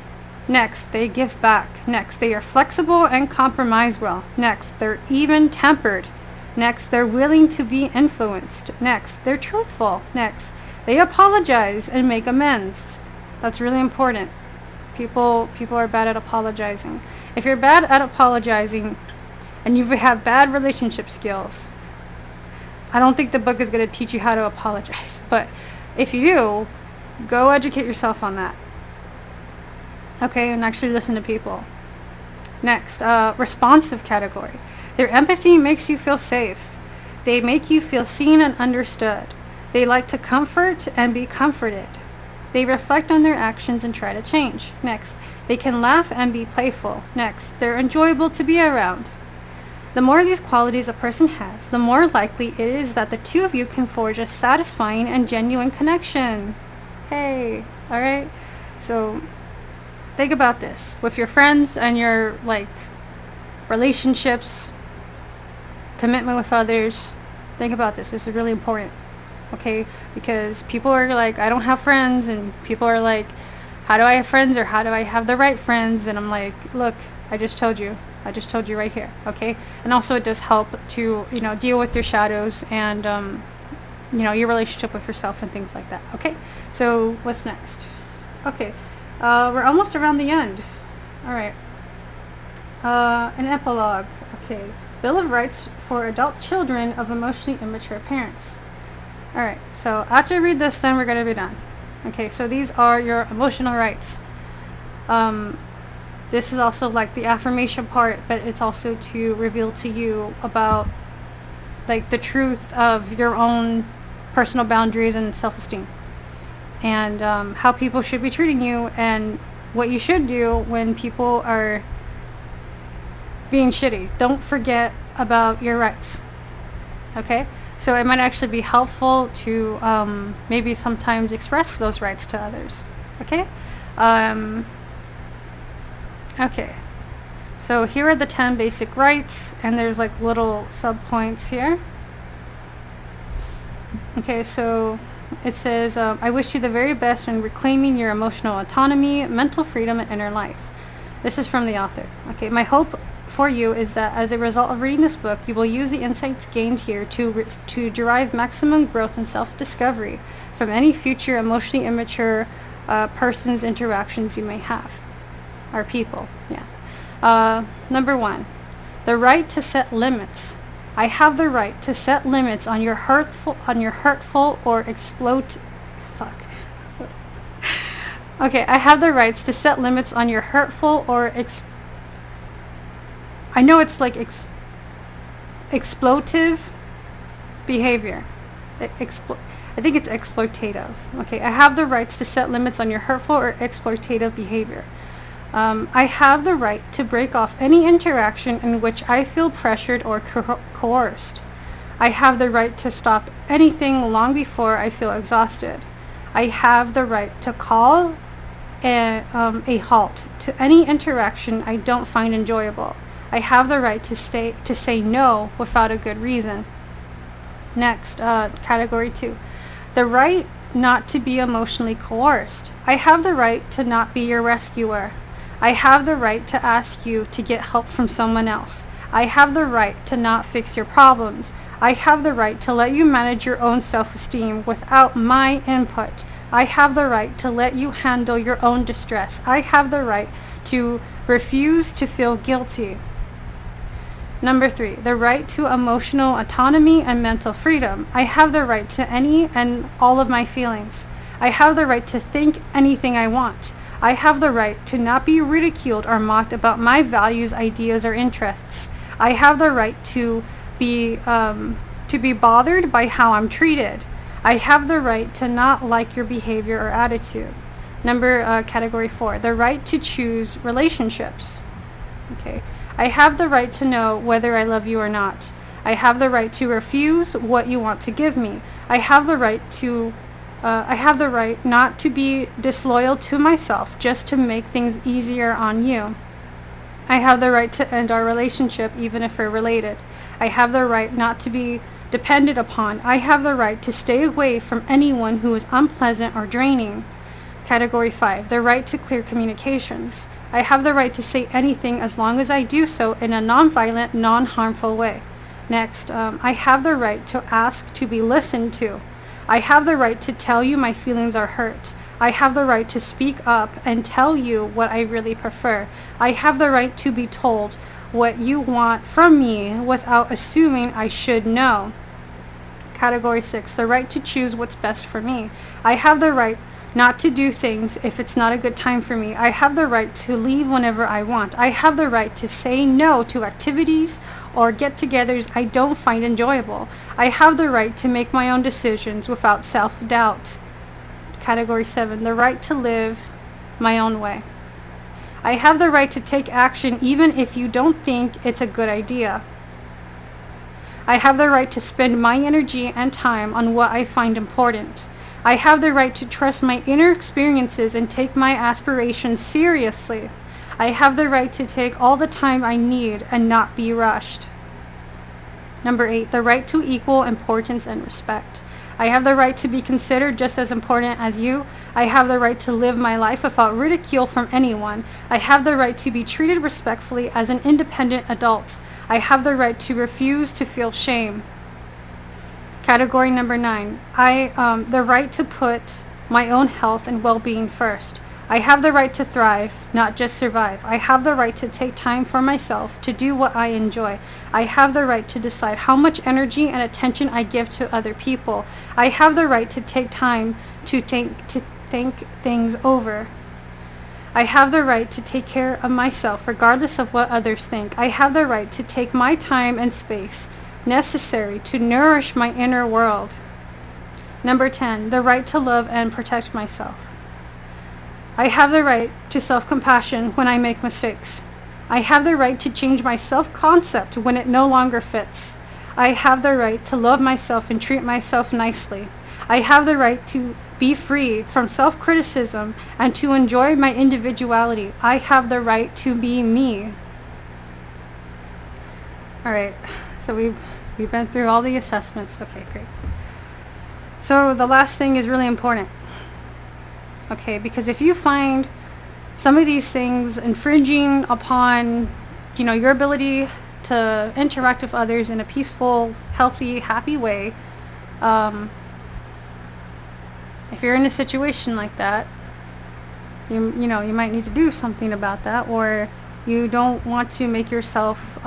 Next, they give back. Next, they are flexible and compromise well. Next, they're even-tempered. Next, they're willing to be influenced. Next, they're truthful. Next, they apologize and make amends. That's really important. People are bad at apologizing. If you're bad at apologizing and you have bad relationship skills, I don't think the book is going to teach you how to apologize. But if you do, go educate yourself on that. Okay, and actually listen to people. Next, responsive category. Their empathy makes you feel safe. They make you feel seen and understood. They like to comfort and be comforted. They reflect on their actions and try to change. Next, they can laugh and be playful. Next, they're enjoyable to be around. The more of these qualities a person has, the more likely it is that the two of you can forge a satisfying and genuine connection. Hey, alright? So, think about this. With your friends and your, relationships, commitment with others, think about this. This is really important. Okay? Because people are like, I don't have friends, and people are like, how do I have friends, or how do I have the right friends? And I'm like, look, I just told you right here. Okay? And also it does help to, deal with your shadows and, your relationship with yourself and things like that. Okay? So what's next? Okay. We're almost around the end. Alright. An epilogue. Okay. Bill of Rights for adult children of emotionally immature parents. Alright, so after I read this, then we're going to be done. Okay, so these are your emotional rights. This is also like the affirmation part, but it's also to reveal to you about the truth of your own personal boundaries and self-esteem. And how people should be treating you, and what you should do when people are being shitty. Don't forget about your rights. Okay? So it might actually be helpful to maybe sometimes express those rights to others. Okay? Okay. So here are the 10 basic rights, and there's little sub-points here. Okay, so it says, I wish you the very best in reclaiming your emotional autonomy, mental freedom, and inner life. This is from the author. Okay, my hope for you is that as a result of reading this book, you will use the insights gained here to derive maximum growth and self-discovery from any future emotionally immature person's interactions you may have. Or people, yeah. Number 1, the right to set limits. I have the right to set limits on your hurtful or Okay, I have the rights to set limits on your hurtful or I know it's exploitive behavior. I think it's exploitative. Okay, I have the rights to set limits on your hurtful or exploitative behavior. I have the right to break off any interaction in which I feel pressured or coerced. I have the right to stop anything long before I feel exhausted. I have the right to call a halt to any interaction I don't find enjoyable. I have the right to say no without a good reason. Next, category 2. The right not to be emotionally coerced. I have the right to not be your rescuer. I have the right to ask you to get help from someone else. I have the right to not fix your problems. I have the right to let you manage your own self-esteem without my input. I have the right to let you handle your own distress. I have the right to refuse to feel guilty. Number 3, the right to emotional autonomy and mental freedom. I have the right to any and all of my feelings. I have the right to think anything I want. I have the right to not be ridiculed or mocked about my values, ideas, or interests. I have the right to be bothered by how I'm treated. I have the right to not like your behavior or attitude. Category 4, the right to choose relationships. Okay. I have the right to know whether I love you or not. I have the right to refuse what you want to give me. I have the right not to be disloyal to myself just to make things easier on you. I have the right to end our relationship even if we're related. I have the right not to be depended upon. I have the right to stay away from anyone who is unpleasant or draining. Category 5, the right to clear communications. I have the right to say anything as long as I do so in a non-violent, non-harmful way. Next, I have the right to ask to be listened to. I have the right to tell you my feelings are hurt. I have the right to speak up and tell you what I really prefer. I have the right to be told what you want from me without assuming I should know. Category 6, the right to choose what's best for me. I have the right not to do things if it's not a good time for me. I have the right to leave whenever I want. I have the right to say no to activities or get-togethers I don't find enjoyable. I have the right to make my own decisions without self-doubt. Category 7, the right to live my own way. I have the right to take action even if you don't think it's a good idea. I have the right to spend my energy and time on what I find important. I have the right to trust my inner experiences and take my aspirations seriously. I have the right to take all the time I need and not be rushed. Number 8, the right to equal importance and respect. I have the right to be considered just as important as you. I have the right to live my life without ridicule from anyone. I have the right to be treated respectfully as an independent adult. I have the right to refuse to feel shame. Category number 9, the right to put my own health and well-being first. I have the right to thrive, not just survive. I have the right to take time for myself, to do what I enjoy. I have the right to decide how much energy and attention I give to other people. I have the right to take time to think things over. I have the right to take care of myself regardless of what others think. I have the right to take my time and space necessary to nourish my inner world. Number 10, the right to love and protect myself. I have the right to self-compassion when I make mistakes. I have the right to change my self-concept when it no longer fits. I have the right to love myself and treat myself nicely. I have the right to be free from self-criticism and to enjoy my individuality. I have the right to be me. All right, so we've been through all the assessments. Okay, great. So the last thing is really important. Okay, because if you find some of these things infringing upon, your ability to interact with others in a peaceful, healthy, happy way, if you're in a situation like that, you might need to do something about that, or you don't want to make yourself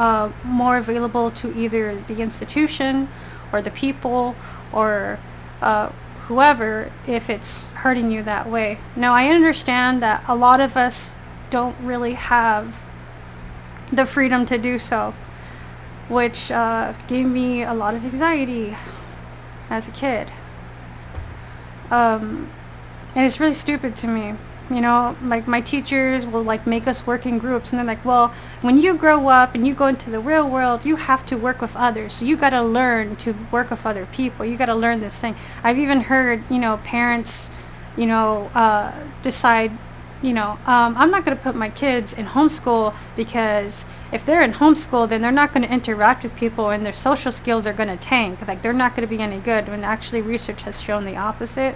more available to either the institution or the people or whoever if it's hurting you that way. Now, I understand that a lot of us don't really have the freedom to do so, which gave me a lot of anxiety as a kid. And it's really stupid to me. Like my teachers will make us work in groups, and they're like, well, when you grow up and you go into the real world, you have to work with others. So you got to learn to work with other people. You got to learn this thing. I've even heard, parents, decide, I'm not going to put my kids in homeschool because if they're in homeschool, then they're not going to interact with people and their social skills are going to tank. They're not going to be any good, when actually research has shown the opposite.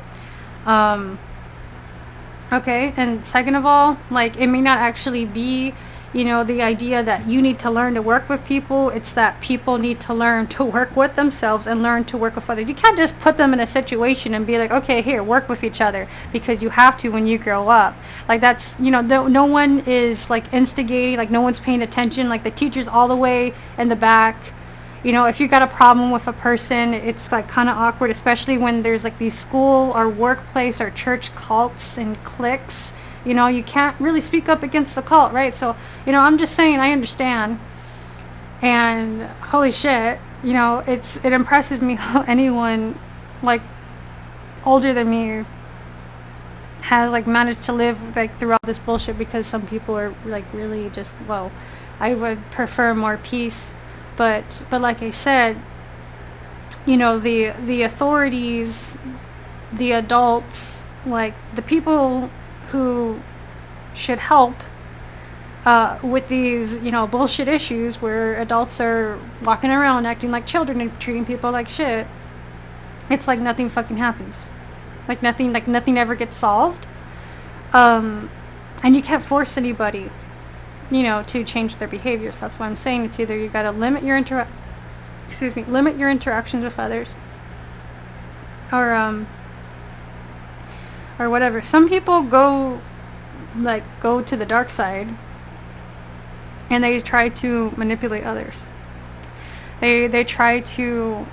Okay, and second of all, it may not actually be, the idea that you need to learn to work with people. It's that people need to learn to work with themselves and learn to work with others. You can't just put them in a situation and be like, okay, here, work with each other, because you have to when you grow up. That's, no one is instigating, no one's paying attention. The teacher's all the way in the back. If you got a problem with a person, it's kind of awkward, especially when there's these school or workplace or church cults and cliques. You can't really speak up against the cult, right? So, I'm just saying, I understand. And holy shit, it impresses me how anyone older than me has managed to live throughout this bullshit, because some people are really just, whoa. I would prefer more peace. But like I said, the authorities, the adults, the people who should help with these, bullshit issues where adults are walking around acting like children and treating people like shit, it's nothing fucking happens. Nothing ever gets solved. And you can't force anybody to change their behaviors. That's why I'm saying it's either you got to limit your excuse me, limit your interactions with others, or whatever. Some people go to the dark side, and they try to manipulate others. They try to,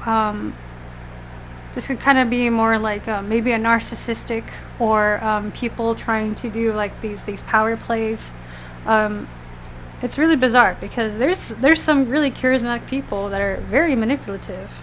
this could kind of be more like maybe a narcissistic, or people trying to do like these power plays. It's really bizarre because there's some really charismatic people that are very manipulative.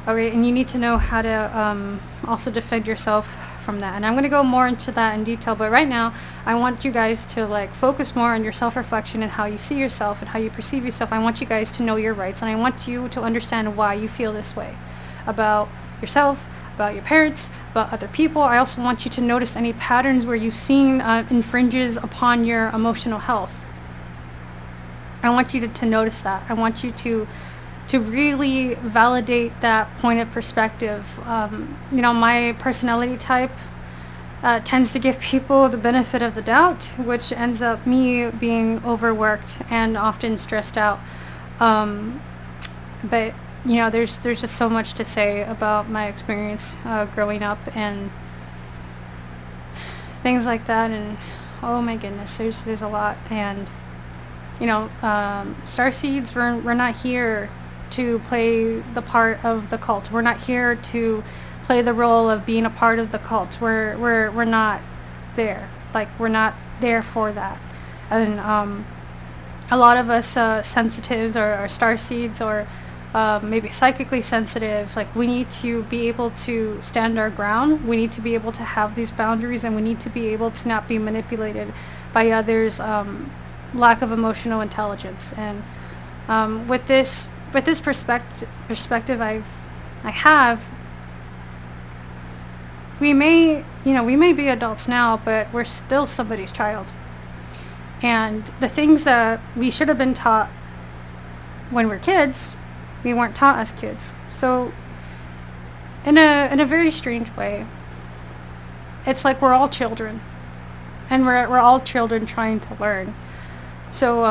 Okay, and you need to know how to also defend yourself from that. And I'm going to go more into that in detail, but right now I want you guys to like focus more on your self-reflection and how you see yourself and how you perceive yourself. I want you guys to know your rights, and I want you to understand why you feel this way about yourself, about your parents, about other people. I also want you to notice any patterns where you've seen infringes upon your emotional health. I want you to notice that. I want you to really validate that point of perspective. My personality type tends to give people the benefit of the doubt, which ends up me being overworked and often stressed out. But there's just so much to say about my experience growing up and things like that. And oh my goodness, there's a lot. And starseeds, we're not here to play the part of the cult. We're not here to play the role of being a part of the cult. We're not there. Like, we're not there for that. And a lot of us sensitives or starseeds or maybe psychically sensitive, like, we need to be able to stand our ground. We need to be able to have these boundaries, and we need to be able to not be manipulated by others' lack of emotional intelligence. And with this perspective I have, we may be adults now, but we're still somebody's child. And the things that we should have been taught when we're kids, we weren't taught as kids. So in a very strange way, it's like we're all children, and we're all children trying to learn. So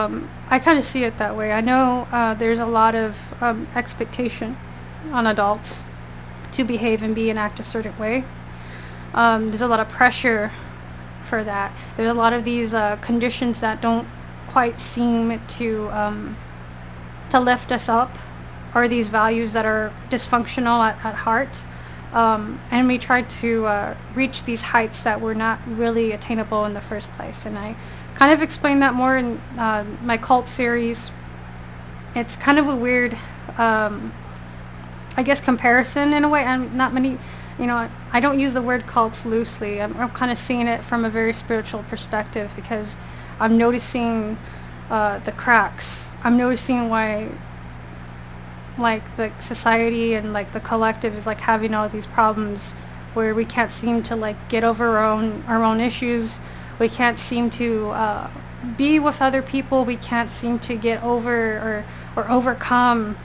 I kind of see it that way. I know there's a lot of expectation on adults to behave and be and act a certain way. There's a lot of pressure for that. There's a lot of these conditions that don't quite seem to lift us up, or these values that are dysfunctional at heart. And we try to reach these heights that were not really attainable in the first place. And I kind of explain that more in my cult series. It's kind of a weird, I guess, comparison in a way. And not many, I don't use the word cults loosely. I'm kind of seeing it from a very spiritual perspective, because I'm noticing the cracks. I'm noticing why, like, the society and like the collective is like having all these problems where we can't seem to like get over our own issues. We can't seem to be with other people. We can't seem to get over or overcome,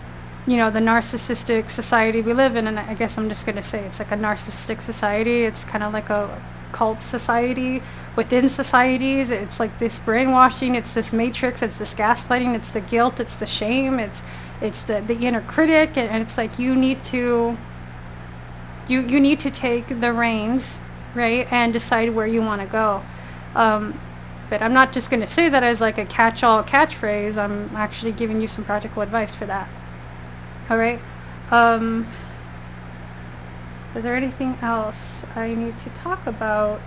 the narcissistic society we live in. And I guess I'm just going to say it's like a narcissistic society. It's kind of like a cult society within societies. It's like this brainwashing. It's this matrix. It's this gaslighting. It's the guilt. It's the shame. It's the inner critic. And it's like you need to take the reins, right, and decide where you want to go. But I'm not just going to say that as like a catch-all catchphrase. I'm actually giving you some practical advice for that. All right. Is there anything else I need to talk about?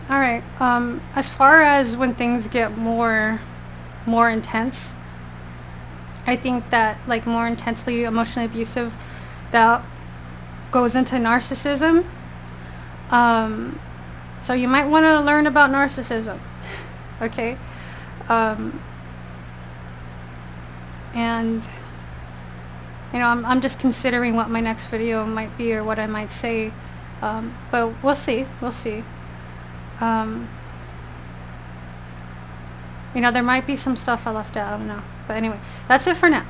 All right. As far as when things get more intense, I think that like more intensely emotionally abusive, that goes into narcissism. So you might want to learn about narcissism, okay? And I'm just considering what my next video might be or what I might say, but we'll see. There might be some stuff I left out, I don't know. But anyway, that's it for now.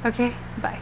Okay, bye.